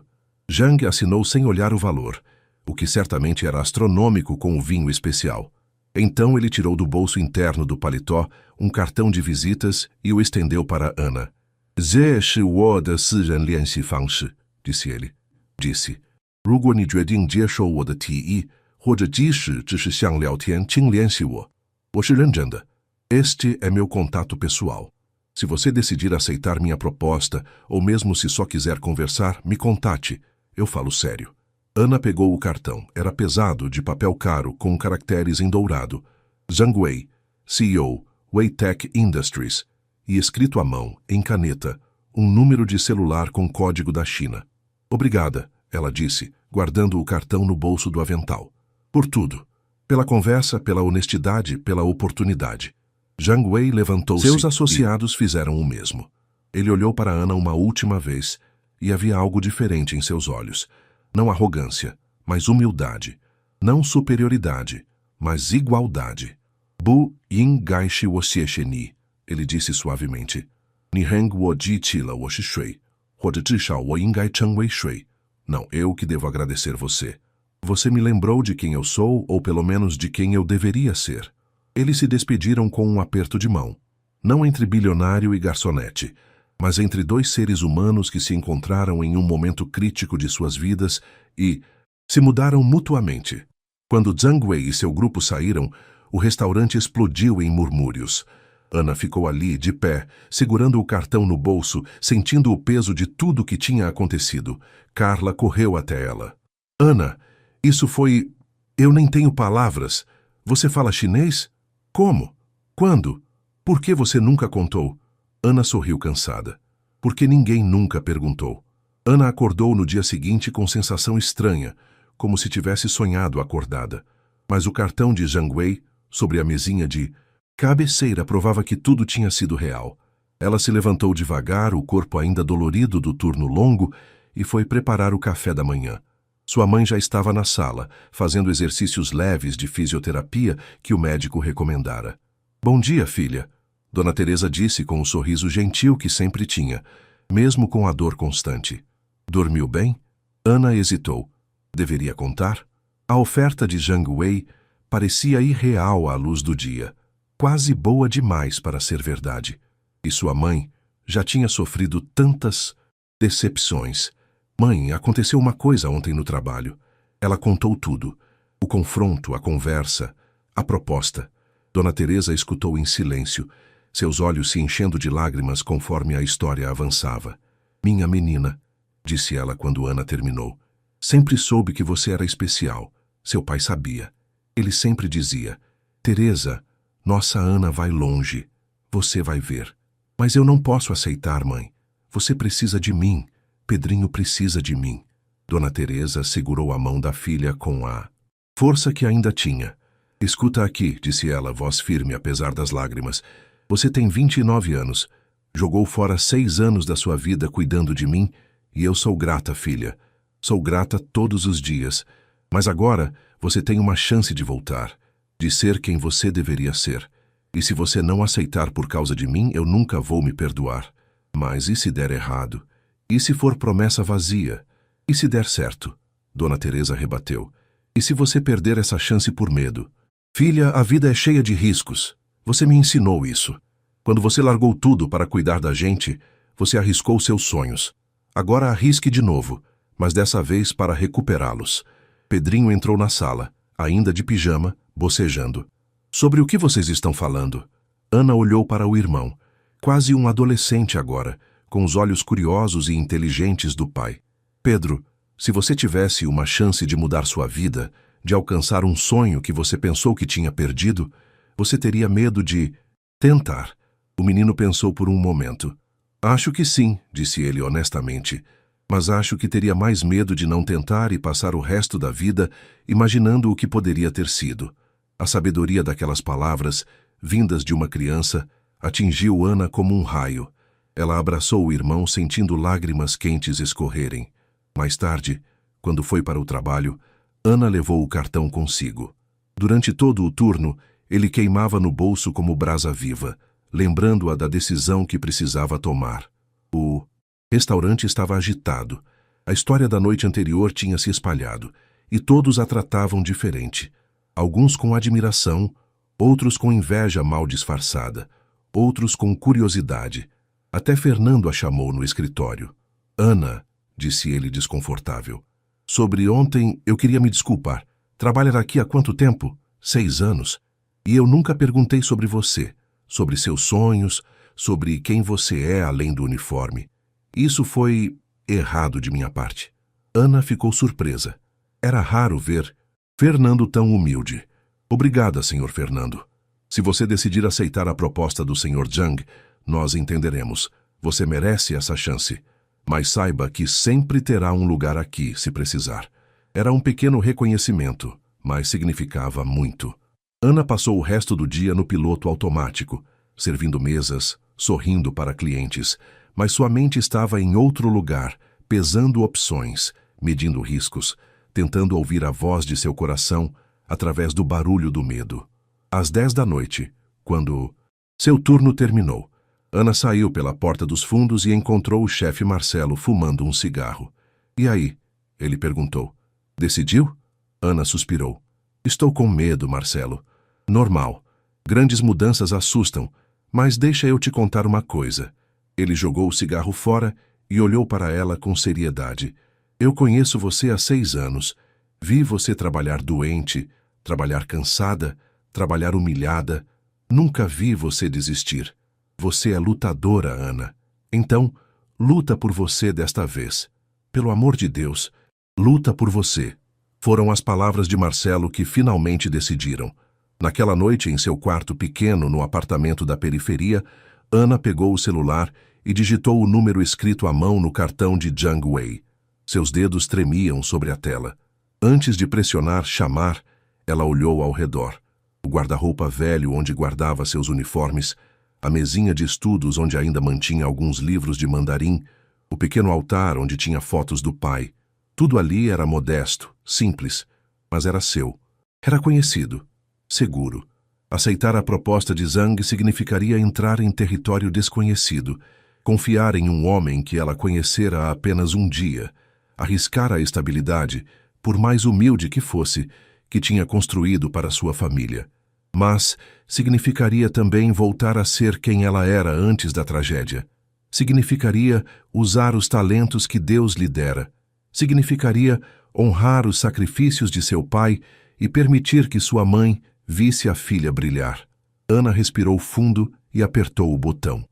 Zhang assinou sem olhar o valor, o que certamente era astronômico com o vinho especial. Então ele tirou do bolso interno do paletó um cartão de visitas e o estendeu para Ana. 这是我的私人联系方式, disse ele. Disse, 如果你决定接受我的提议，或者即使只是想聊天，请联系我。我是认真的。Este é meu contato pessoal. Se você decidir aceitar minha proposta, ou mesmo se só quiser conversar, me contate. Eu falo sério. Ana pegou o cartão. Era pesado, de papel caro, com caracteres em dourado. Zhang Wei, CEO, Weitech Industries. E escrito à mão, em caneta, um número de celular com código da China. Obrigada, ela disse, guardando o cartão no bolso do avental. Por tudo. Pela conversa, pela honestidade, pela oportunidade. Zhang Wei levantou-se. Seus associados fizeram o mesmo. Ele olhou para Ana uma última vez, e havia algo diferente em seus olhos. Não arrogância, mas humildade. Não superioridade, mas igualdade. Bu yin gai shi wo xie xie ni, ele disse suavemente. Niheng wo ji qi le wo shi shui, ou de zhishao wo yin gai cheng wei shui. Não, eu que devo agradecer você. Você me lembrou de quem eu sou, ou pelo menos de quem eu deveria ser. Eles se despediram com um aperto de mão. Não entre bilionário e garçonete, mas entre 2 seres humanos que se encontraram em um momento crítico de suas vidas e se mudaram mutuamente. Quando Zhang Wei e seu grupo saíram, o restaurante explodiu em murmúrios. Ana ficou ali, de pé, segurando o cartão no bolso, sentindo o peso de tudo o que tinha acontecido. Carla correu até ela. Ana, isso foi... Eu nem tenho palavras. Você fala chinês? Como? Quando? Por que você nunca contou? Ana sorriu cansada. Porque ninguém nunca perguntou. Ana acordou no dia seguinte com sensação estranha, como se tivesse sonhado acordada. Mas o cartão de Zhang Wei, sobre a mesinha de cabeceira, provava que tudo tinha sido real. Ela se levantou devagar, o corpo ainda dolorido do turno longo, e foi preparar o café da manhã. Sua mãe já estava na sala, fazendo exercícios leves de fisioterapia que o médico recomendara. Bom dia, filha. Dona Teresa disse com o sorriso gentil que sempre tinha, mesmo com a dor constante. Dormiu bem? Ana hesitou. Deveria contar? A oferta de Zhang Wei parecia irreal à luz do dia, quase boa demais para ser verdade. E sua mãe já tinha sofrido tantas decepções. Mãe, aconteceu uma coisa ontem no trabalho. Ela contou tudo. O confronto, a conversa, a proposta. Dona Teresa escutou em silêncio, seus olhos se enchendo de lágrimas conforme a história avançava. Minha menina, disse ela quando Ana terminou. Sempre soube que você era especial. Seu pai sabia. Ele sempre dizia, Teresa, nossa Ana vai longe. Você vai ver. Mas eu não posso aceitar, mãe. Você precisa de mim. Pedrinho precisa de mim. Dona Teresa segurou a mão da filha com a força que ainda tinha. Escuta aqui, disse ela, voz firme apesar das lágrimas. Você tem 29 anos. Jogou fora 6 anos da sua vida cuidando de mim, e eu sou grata, filha. Sou grata todos os dias. Mas agora você tem uma chance de voltar, de ser quem você deveria ser. E se você não aceitar por causa de mim, eu nunca vou me perdoar. Mas e se der errado? E se for promessa vazia? E se der certo? Dona Teresa rebateu. E se você perder essa chance por medo? Filha, a vida é cheia de riscos. Você me ensinou isso. Quando você largou tudo para cuidar da gente, você arriscou seus sonhos. Agora arrisque de novo, mas dessa vez para recuperá-los. Pedrinho entrou na sala, ainda de pijama, bocejando. Sobre o que vocês estão falando? Ana olhou para o irmão, quase um adolescente agora, com os olhos curiosos e inteligentes do pai. Pedro, se você tivesse uma chance de mudar sua vida, de alcançar um sonho que você pensou que tinha perdido, você teria medo de tentar. O menino pensou por um momento. Acho que sim, disse ele honestamente, mas acho que teria mais medo de não tentar e passar o resto da vida imaginando o que poderia ter sido. A sabedoria daquelas palavras, vindas de uma criança, atingiu Ana como um raio. Ela abraçou o irmão sentindo lágrimas quentes escorrerem. Mais tarde, quando foi para o trabalho, Ana levou o cartão consigo. Durante todo o turno, ele queimava no bolso como brasa viva, lembrando-a da decisão que precisava tomar. O restaurante estava agitado. A história da noite anterior tinha se espalhado, e todos a tratavam diferente. Alguns com admiração, outros com inveja mal disfarçada, outros com curiosidade. Até Fernando a chamou no escritório. Ana, disse ele desconfortável. Sobre ontem, eu queria me desculpar. Trabalha aqui há quanto tempo? 6 anos. E eu nunca perguntei sobre você, sobre seus sonhos, sobre quem você é além do uniforme. Isso foi errado de minha parte. Ana ficou surpresa. Era raro ver Fernando tão humilde. Obrigada, Sr. Fernando. Se você decidir aceitar a proposta do Sr. Zhang, nós entenderemos. Você merece essa chance. Mas saiba que sempre terá um lugar aqui, se precisar. Era um pequeno reconhecimento, mas significava muito. Ana passou o resto do dia no piloto automático, servindo mesas, sorrindo para clientes, mas sua mente estava em outro lugar, pesando opções, medindo riscos, tentando ouvir a voz de seu coração através do barulho do medo. Às 10 da noite, quando seu turno terminou, Ana saiu pela porta dos fundos e encontrou o chefe Marcelo fumando um cigarro. E aí? Ele perguntou. Decidiu? Ana suspirou. Estou com medo, Marcelo. Normal. Grandes mudanças assustam, mas deixa eu te contar uma coisa. Ele jogou o cigarro fora e olhou para ela com seriedade. Eu conheço você há 6 anos. Vi você trabalhar doente, trabalhar cansada, trabalhar humilhada. Nunca vi você desistir. Você é lutadora, Ana. Então, luta por você desta vez. Pelo amor de Deus, luta por você. Foram as palavras de Marcelo que finalmente decidiram. Naquela noite, em seu quarto pequeno no apartamento da periferia, Ana pegou o celular e digitou o número escrito à mão no cartão de Zhang Wei. Seus dedos tremiam sobre a tela. Antes de pressionar chamar, ela olhou ao redor. O guarda-roupa velho onde guardava seus uniformes, a mesinha de estudos onde ainda mantinha alguns livros de mandarim, o pequeno altar onde tinha fotos do pai. Tudo ali era modesto, simples, mas era seu. Era conhecido, seguro. Aceitar a proposta de Zhang significaria entrar em território desconhecido, confiar em um homem que ela conhecera há apenas um dia, arriscar a estabilidade, por mais humilde que fosse, que tinha construído para sua família. Mas significaria também voltar a ser quem ela era antes da tragédia. Significaria usar os talentos que Deus lhe dera. Significaria honrar os sacrifícios de seu pai e permitir que sua mãe visse a filha brilhar. Ana respirou fundo e apertou o botão.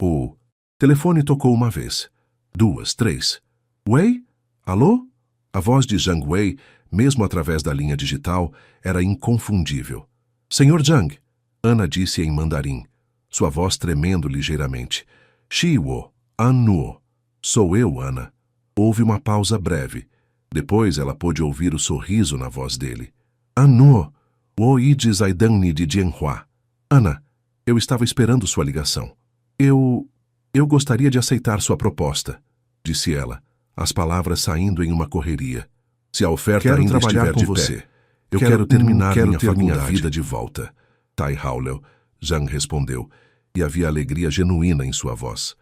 O telefone tocou uma vez, 2, 3. Wei? Alô? A voz de Zhang Wei, mesmo através da linha digital, era inconfundível. Senhor Zhang, Ana disse em mandarim, sua voz tremendo ligeiramente. Shiwo, Annuo. Sou eu, Ana. Houve uma pausa breve. Depois ela pôde ouvir o sorriso na voz dele. Annuo, wo iji zaidangni de Jianhua. Ana, eu estava esperando sua ligação. Eu gostaria de aceitar sua proposta, disse ela, as palavras saindo em uma correria. Se a oferta ainda estiver de pé, eu quero terminar minha vida de volta. Tai Howlell, Zhang respondeu, e havia alegria genuína em sua voz.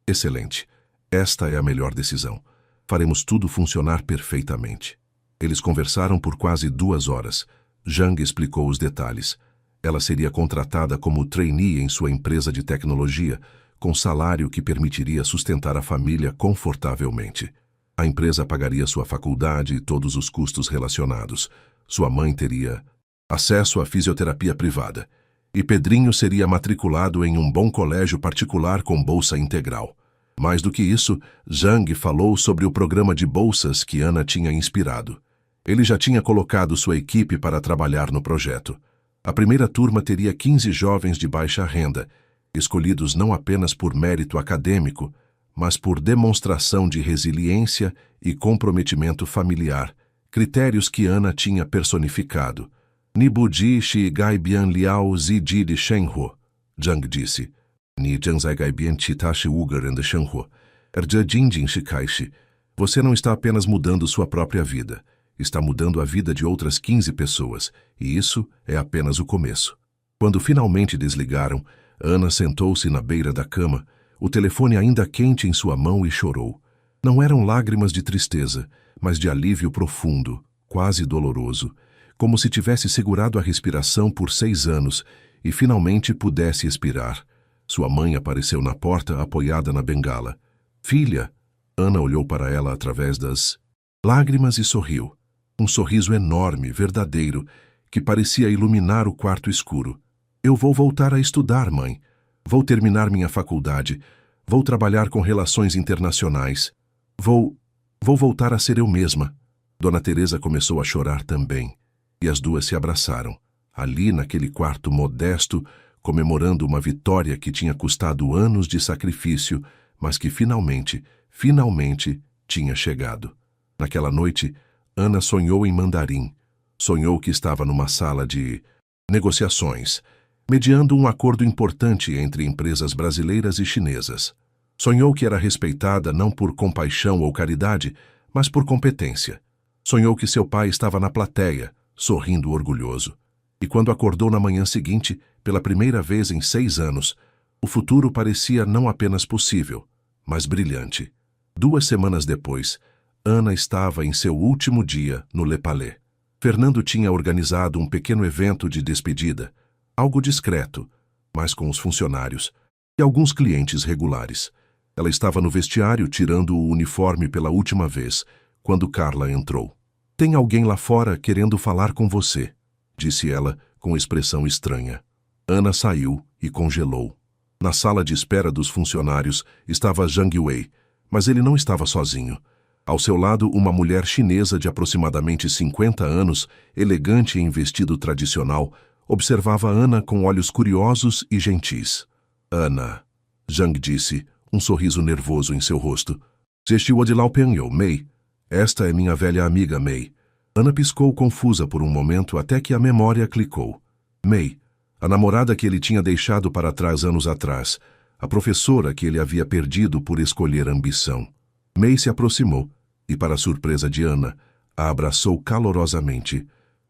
Excelente. Esta é a melhor decisão. Faremos tudo funcionar perfeitamente. Eles conversaram por quase 2 horas. Zhang explicou os detalhes. Ela seria contratada como trainee em sua empresa de tecnologia, com salário que permitiria sustentar a família confortavelmente. A empresa pagaria sua faculdade e todos os custos relacionados. Sua mãe teria acesso à fisioterapia privada. E Pedrinho seria matriculado em um bom colégio particular com bolsa integral. Mais do que isso, Zhang falou sobre o programa de bolsas que Ana tinha inspirado. Ele já tinha colocado sua equipe para trabalhar no projeto. A primeira turma teria 15 jovens de baixa renda, escolhidos não apenas por mérito acadêmico, mas por demonstração de resiliência e comprometimento familiar, critérios que Ana tinha personificado. Nibuji shi gai bian liao zi ji de shenhuo, Zhang disse. Ni zhangzai gai bian chi ta shi wuger de shenhuo. Erja jinjin shi kai shi. Você não está apenas mudando sua própria vida. Está mudando a vida de outras 15 pessoas, e isso é apenas o começo. Quando finalmente desligaram, Ana sentou-se na beira da cama, o telefone ainda quente em sua mão e chorou. Não eram lágrimas de tristeza, mas de alívio profundo, quase doloroso, como se tivesse segurado a respiração por 6 anos e finalmente pudesse expirar. Sua mãe apareceu na porta apoiada na bengala. Filha! Ana olhou para ela através das lágrimas e sorriu. Um sorriso enorme, verdadeiro, que parecia iluminar o quarto escuro. Eu vou voltar a estudar, mãe. Vou terminar minha faculdade. Vou trabalhar com relações internacionais. Vou voltar a ser eu mesma. Dona Teresa começou a chorar também. E as duas se abraçaram, ali naquele quarto modesto, comemorando uma vitória que tinha custado anos de sacrifício, mas que finalmente tinha chegado. Naquela noite, Ana sonhou em mandarim. Sonhou que estava numa sala de negociações, mediando um acordo importante entre empresas brasileiras e chinesas. Sonhou que era respeitada não por compaixão ou caridade, mas por competência. Sonhou que seu pai estava na plateia, sorrindo orgulhoso. E quando acordou na manhã seguinte, pela primeira vez em 6 anos, o futuro parecia não apenas possível, mas brilhante. 2 semanas depois, Ana estava em seu último dia no Le Palais. Fernando tinha organizado um pequeno evento de despedida, algo discreto, mas com os funcionários e alguns clientes regulares. Ela estava no vestiário tirando o uniforme pela última vez, quando Carla entrou. Tem alguém lá fora querendo falar com você, disse ela com expressão estranha. Ana saiu e congelou. Na sala de espera dos funcionários estava Zhang Wei, mas ele não estava sozinho. Ao seu lado, uma mulher chinesa de aproximadamente 50 anos, elegante em vestido tradicional, observava Ana com olhos curiosos e gentis. Ana, Zhang disse, um sorriso nervoso em seu rosto. Mei. Esta é minha velha amiga Mei. Ana piscou confusa por um momento até que a memória clicou. Mei, a namorada que ele tinha deixado para trás anos atrás, a professora que ele havia perdido por escolher ambição. Mei se aproximou e, para a surpresa de Ana, a abraçou calorosamente.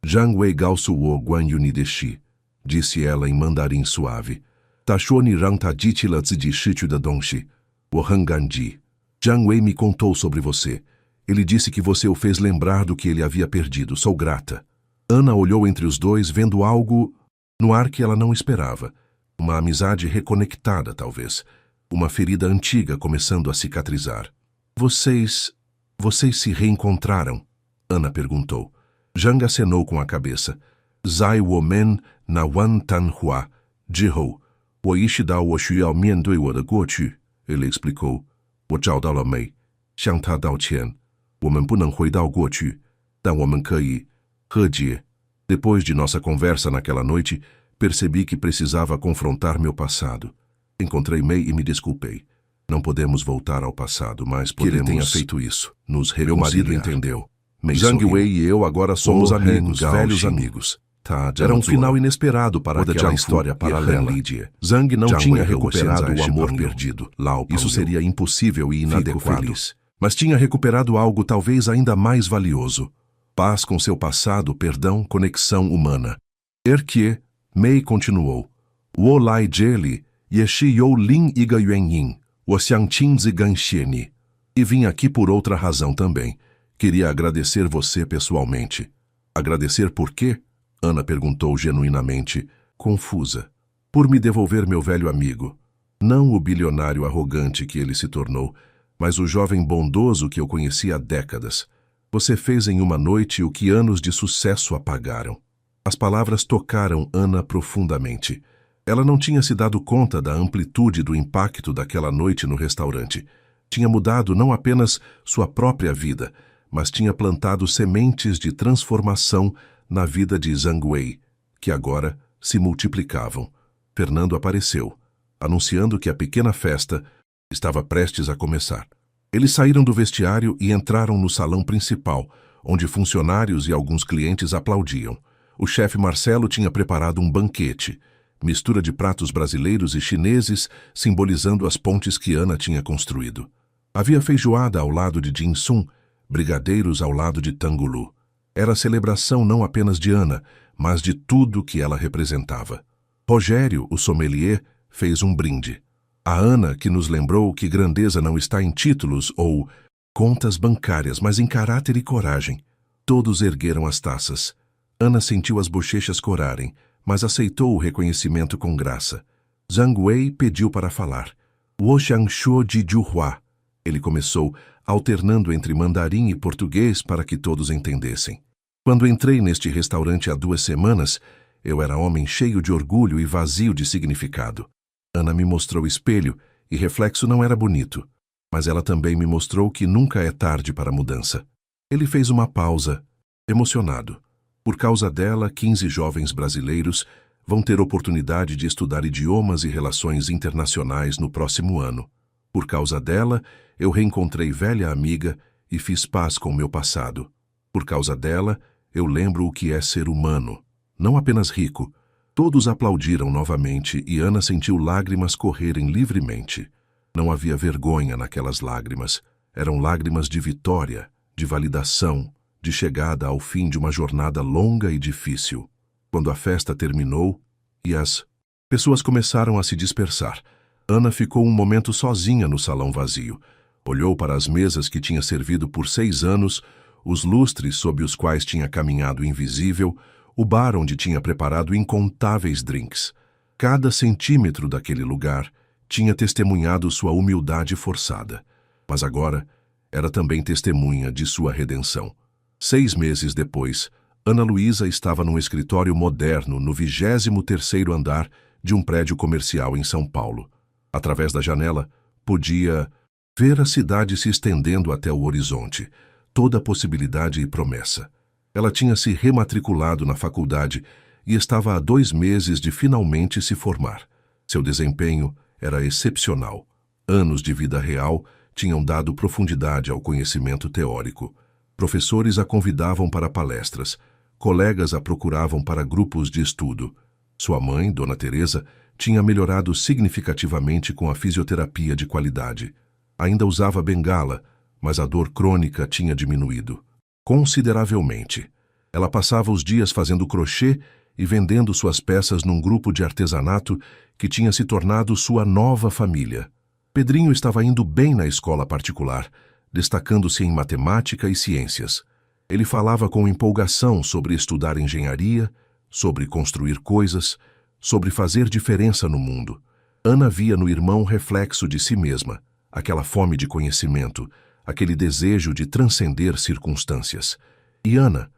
Zhang Wei Gao Suo Guan Yuni Deshi, disse ela em mandarim suave. Tashoni Rang Taditi La Zidi Shichu da Dongshi, o Hanganji. Zhang Wei me contou sobre você. Ele disse que você o fez lembrar do que ele havia perdido. Sou grata. Ana olhou entre os dois, vendo algo no ar que ela não esperava. Uma amizade reconectada, talvez. Uma ferida antiga começando a cicatrizar. Vocês se reencontraram? Ana perguntou. Zhang acenou com a cabeça. Zai Women na Wan Tan Hua, Jihou. Wo Ishi Dao Wo Xuyao Mian Dui Wo de Guo Qu, ele explicou. Wo Zhao Dao Le Mei, Xiang Ta Dao Qian. 我们不能回到过去, 但我们可以和解. Depois de nossa conversa naquela noite, percebi que precisava confrontar meu passado. Encontrei Mei e me desculpei. Não podemos voltar ao passado, mas podemos... Que ele tenha feito isso. Nos reconciliar. Meu marido entendeu. Zhang Wei e eu agora somos amigos, velhos amigos. Era um final inesperado para aquela história paralela. Zhang não tinha recuperado o amor perdido. Isso seria impossível e inadequado. Mas tinha recuperado algo talvez ainda mais valioso. Paz com seu passado, perdão, conexão humana. Erkie, Mei continuou. Wo lai jeli, yeshi you lin iga yuanyin, wo xiangqin zigan xieni. E vim aqui por outra razão também. Queria agradecer você pessoalmente. Agradecer por quê? Ana perguntou genuinamente, confusa. Por me devolver meu velho amigo. Não o bilionário arrogante que ele se tornou, mas o jovem bondoso que eu conheci há décadas. Você fez em uma noite o que anos de sucesso apagaram. As palavras tocaram Ana profundamente. Ela não tinha se dado conta da amplitude do impacto daquela noite no restaurante. Tinha mudado não apenas sua própria vida, mas tinha plantado sementes de transformação na vida de Zhang Wei, que agora se multiplicavam. Fernando apareceu, anunciando que a pequena festa estava prestes a começar. Eles saíram do vestiário e entraram no salão principal, onde funcionários e alguns clientes aplaudiam. O chefe Marcelo tinha preparado um banquete, mistura de pratos brasileiros e chineses, simbolizando as pontes que Ana tinha construído. Havia feijoada ao lado de Jin-Sun, brigadeiros ao lado de Tangulu. Era a celebração não apenas de Ana, mas de tudo que ela representava. Rogério, o sommelier, fez um brinde. A Ana que nos lembrou que grandeza não está em títulos ou contas bancárias, mas em caráter e coragem. Todos ergueram as taças. Ana sentiu as bochechas corarem, mas aceitou o reconhecimento com graça. Zhang Wei pediu para falar. Wo xiangshuo ji juhua. Ele começou, alternando entre mandarim e português para que todos entendessem. Quando entrei neste restaurante há 2 semanas, eu era homem cheio de orgulho e vazio de significado. Ana me mostrou o espelho e reflexo não era bonito, mas ela também me mostrou que nunca é tarde para a mudança. Ele fez uma pausa, emocionado. Por causa dela, 15 jovens brasileiros vão ter oportunidade de estudar idiomas e relações internacionais no próximo ano. Por causa dela, eu reencontrei velha amiga e fiz paz com meu passado. Por causa dela, eu lembro o que é ser humano, não apenas rico. Todos aplaudiram novamente e Ana sentiu lágrimas correrem livremente. Não havia vergonha naquelas lágrimas. Eram lágrimas de vitória, de validação, de chegada ao fim de uma jornada longa e difícil. Quando a festa terminou e as pessoas começaram a se dispersar, Ana ficou um momento sozinha no salão vazio. Olhou para as mesas que tinha servido por 6 anos, os lustres sob os quais tinha caminhado invisível, o bar onde tinha preparado incontáveis drinks. Cada centímetro daquele lugar tinha testemunhado sua humildade forçada, mas agora era também testemunha de sua redenção. 6 meses depois, Ana Luísa estava num escritório moderno no 23º andar de um prédio comercial em São Paulo. Através da janela, podia ver a cidade se estendendo até o horizonte, toda possibilidade e promessa. Ela tinha se rematriculado na faculdade e estava há 2 meses de finalmente se formar. Seu desempenho era excepcional. Anos de vida real tinham dado profundidade ao conhecimento teórico. Professores a convidavam para palestras, colegas a procuravam para grupos de estudo. Sua mãe, Dona Teresa, tinha melhorado significativamente com a fisioterapia de qualidade. Ainda usava bengala, mas a dor crônica tinha diminuído consideravelmente. Ela passava os dias fazendo crochê e vendendo suas peças num grupo de artesanato que tinha se tornado sua nova família. Pedrinho estava indo bem na escola particular, destacando-se em matemática e ciências. Ele falava com empolgação sobre estudar engenharia, sobre construir coisas, sobre fazer diferença no mundo. Ana via no irmão reflexo de si mesma, aquela fome de conhecimento, aquele desejo de transcender circunstâncias. E Ana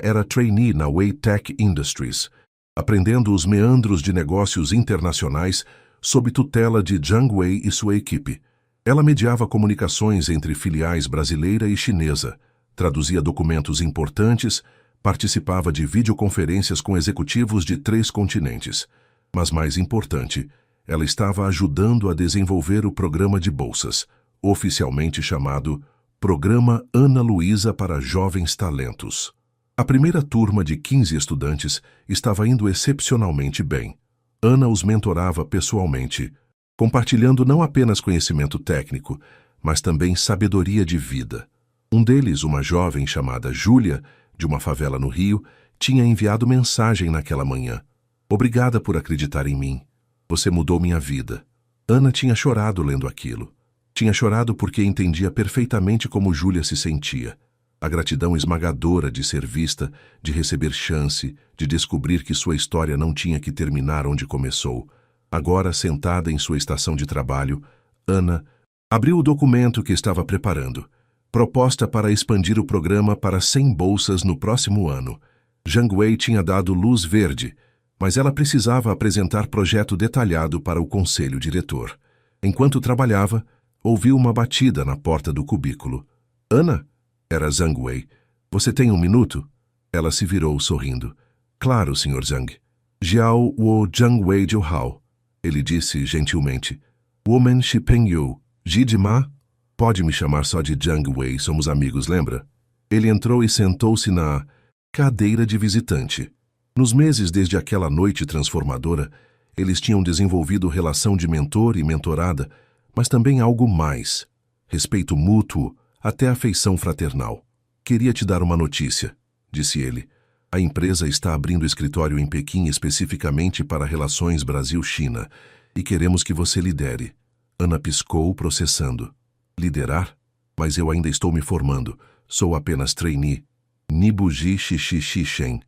era trainee na Waytech Industries, aprendendo os meandros de negócios internacionais sob tutela de Zhang Wei e sua equipe. Ela mediava comunicações entre filiais brasileira e chinesa, traduzia documentos importantes, participava de videoconferências com executivos de 3 continentes. Mas mais importante, ela estava ajudando a desenvolver o programa de bolsas, oficialmente chamado Programa Ana Luísa para Jovens Talentos. A primeira turma de 15 estudantes estava indo excepcionalmente bem. Ana os mentorava pessoalmente, compartilhando não apenas conhecimento técnico, mas também sabedoria de vida. Um deles, uma jovem chamada Júlia, de uma favela no Rio, tinha enviado mensagem naquela manhã. Obrigada por acreditar em mim. Você mudou minha vida. Ana tinha chorado lendo aquilo. Tinha chorado porque entendia perfeitamente como Júlia se sentia. A gratidão esmagadora de ser vista, de receber chance, de descobrir que sua história não tinha que terminar onde começou. Agora, sentada em sua estação de trabalho, Ana abriu o documento que estava preparando. Proposta para expandir o programa para 100 bolsas no próximo ano. Zhang Wei tinha dado luz verde, mas ela precisava apresentar projeto detalhado para o conselho diretor. Enquanto trabalhava, ouviu uma batida na porta do cubículo. Ana? Era Zhang Wei. Você tem um minuto? Ela se virou sorrindo. Claro, Sr. Zhang. Jiao Wo Zhang Wei Jiu Hao. Ele disse gentilmente. Woman Shipeng Yu. Ji Ma? Pode me chamar só de Zhang Wei, somos amigos, lembra? Ele entrou e sentou-se na cadeira de visitante. Nos meses desde aquela noite transformadora, eles tinham desenvolvido relação de mentor e mentorada, mas também algo mais. Respeito mútuo, até afeição fraternal. Queria te dar uma notícia, disse ele. A empresa está abrindo escritório em Pequim especificamente para relações Brasil-China e queremos que você lidere. Ana piscou, processando. Liderar? Mas eu ainda estou me formando. Sou apenas trainee. Nibuji Xixi Shen.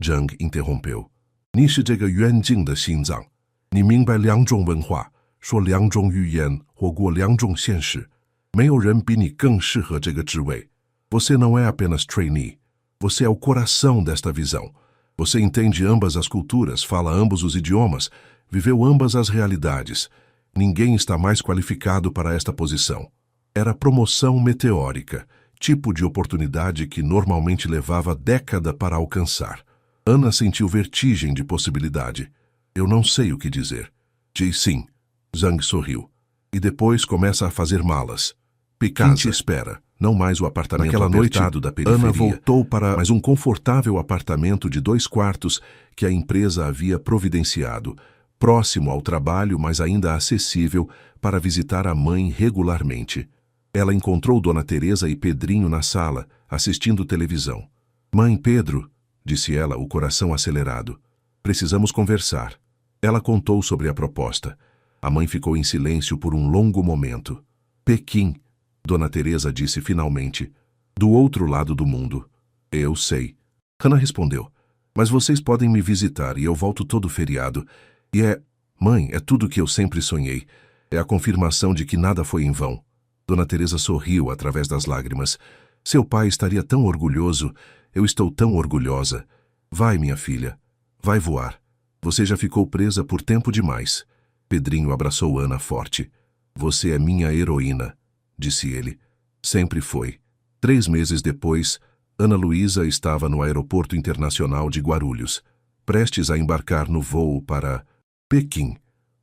Zhang interrompeu. Ni shi zhe ge yuanjing de xinzang. Ni mingbai 2种文化, 说2种语言或过2种现实. 没有人比你更适合这个职位. Você não é apenas trainee. Você é o coração desta visão. Você entende ambas as culturas, fala ambos os idiomas, viveu ambas as realidades. Ninguém está mais qualificado para esta posição. Era promoção meteórica, tipo de oportunidade que normalmente levava década para alcançar. Ana sentiu vertigem de possibilidade. Eu não sei o que dizer. Diz sim. Zhang sorriu. E depois começa a fazer malas. Quem te espera? Não mais o apartamento naquela apertado da periferia. Ana voltou para mais um confortável apartamento de 2 quartos que a empresa havia providenciado, próximo ao trabalho, mas ainda acessível para visitar a mãe regularmente. Ela encontrou Dona Teresa e Pedrinho na sala, assistindo televisão. Mãe, Pedro, disse ela, o coração acelerado. Precisamos conversar. Ela contou sobre a proposta. A mãe ficou em silêncio por um longo momento. Pequim, Dona Teresa disse finalmente. Do outro lado do mundo. Eu sei. Hannah respondeu. Mas vocês podem me visitar e eu volto todo feriado. E mãe, é tudo o que eu sempre sonhei. É a confirmação de que nada foi em vão. Dona Teresa sorriu através das lágrimas. Seu pai estaria tão orgulhoso. Eu estou tão orgulhosa. Vai, minha filha. Vai voar. Você já ficou presa por tempo demais. Pedrinho abraçou Ana forte. Você é minha heroína, disse ele. Sempre foi. 3 meses depois, Ana Luísa estava no aeroporto internacional de Guarulhos, prestes a embarcar no voo para Pequim.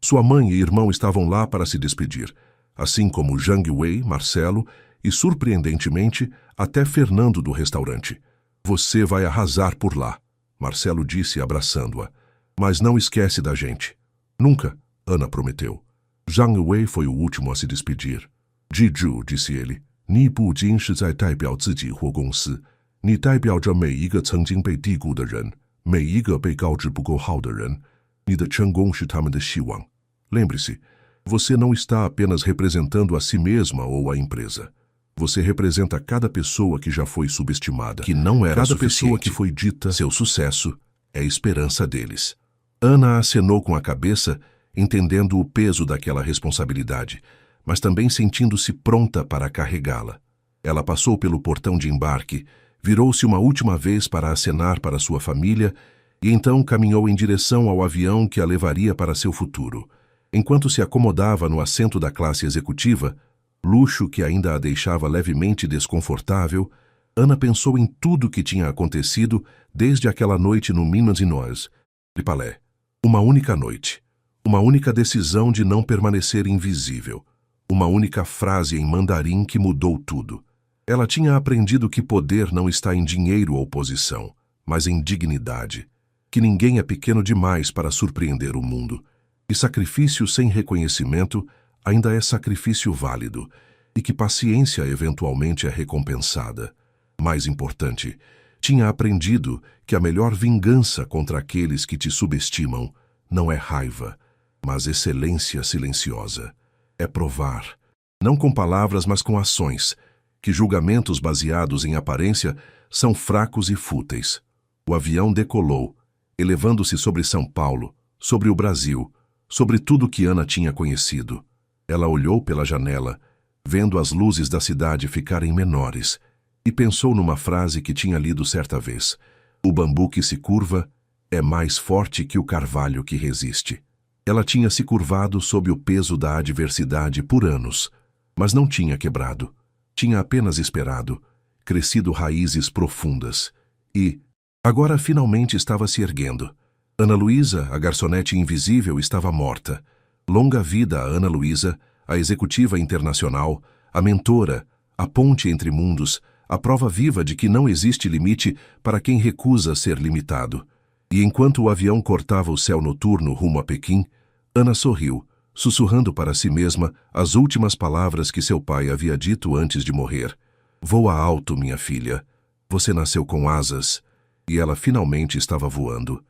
Sua mãe e irmão estavam lá para se despedir, assim como Zhang Wei, Marcelo e, surpreendentemente, até Fernando do restaurante. Você vai arrasar por lá, Marcelo disse abraçando-a. Mas não esquece da gente. Nunca, Ana prometeu. Zhang Wei foi o último a se despedir. Jiju, disse ele, 你不仅是在代表自己或公司，你代表着每一个曾经被低估的人，每一个被告知不够好的人。你的成功是他们的希望。Lembre-se, você não está apenas representando a si mesma ou a empresa. Você representa cada pessoa que já foi subestimada, que não era cada pessoa que foi dita. Seu sucesso é a esperança deles. Ana acenou com a cabeça, entendendo o peso daquela responsabilidade, mas também sentindo-se pronta para carregá-la. Ela passou pelo portão de embarque, virou-se uma última vez para acenar para sua família e então caminhou em direção ao avião que a levaria para seu futuro. Enquanto se acomodava no assento da classe executiva, luxo que ainda a deixava levemente desconfortável, Ana pensou em tudo o que tinha acontecido desde aquela noite no Minas Inôs, de Palais. Uma única noite, uma única decisão de não permanecer invisível, uma única frase em mandarim que mudou tudo. Ela tinha aprendido que poder não está em dinheiro ou posição, mas em dignidade, que ninguém é pequeno demais para surpreender o mundo, e sacrifício sem reconhecimento ainda é sacrifício válido, e que paciência eventualmente é recompensada. Mais importante, Tinha aprendido que a melhor vingança contra aqueles que te subestimam não é raiva, mas excelência silenciosa. É provar, não com palavras, mas com ações, que julgamentos baseados em aparência são fracos e fúteis. O avião decolou, elevando-se sobre São Paulo, sobre o Brasil, sobre tudo que Ana tinha conhecido. Ela olhou pela janela, vendo as luzes da cidade ficarem menores, e pensou numa frase que tinha lido certa vez: o bambu que se curva é mais forte que o carvalho que resiste. Ela tinha se curvado sob o peso da adversidade por anos, mas não tinha quebrado. Tinha apenas esperado, crescido raízes profundas. E, agora finalmente estava se erguendo. Ana Luísa, a garçonete invisível, estava morta. Longa vida a Ana Luísa, a executiva internacional, a mentora, a ponte entre mundos, a prova viva de que não existe limite para quem recusa ser limitado. E enquanto o avião cortava o céu noturno rumo a Pequim, Ana sorriu, sussurrando para si mesma as últimas palavras que seu pai havia dito antes de morrer. Voa alto, minha filha. Você nasceu com asas. E ela finalmente estava voando.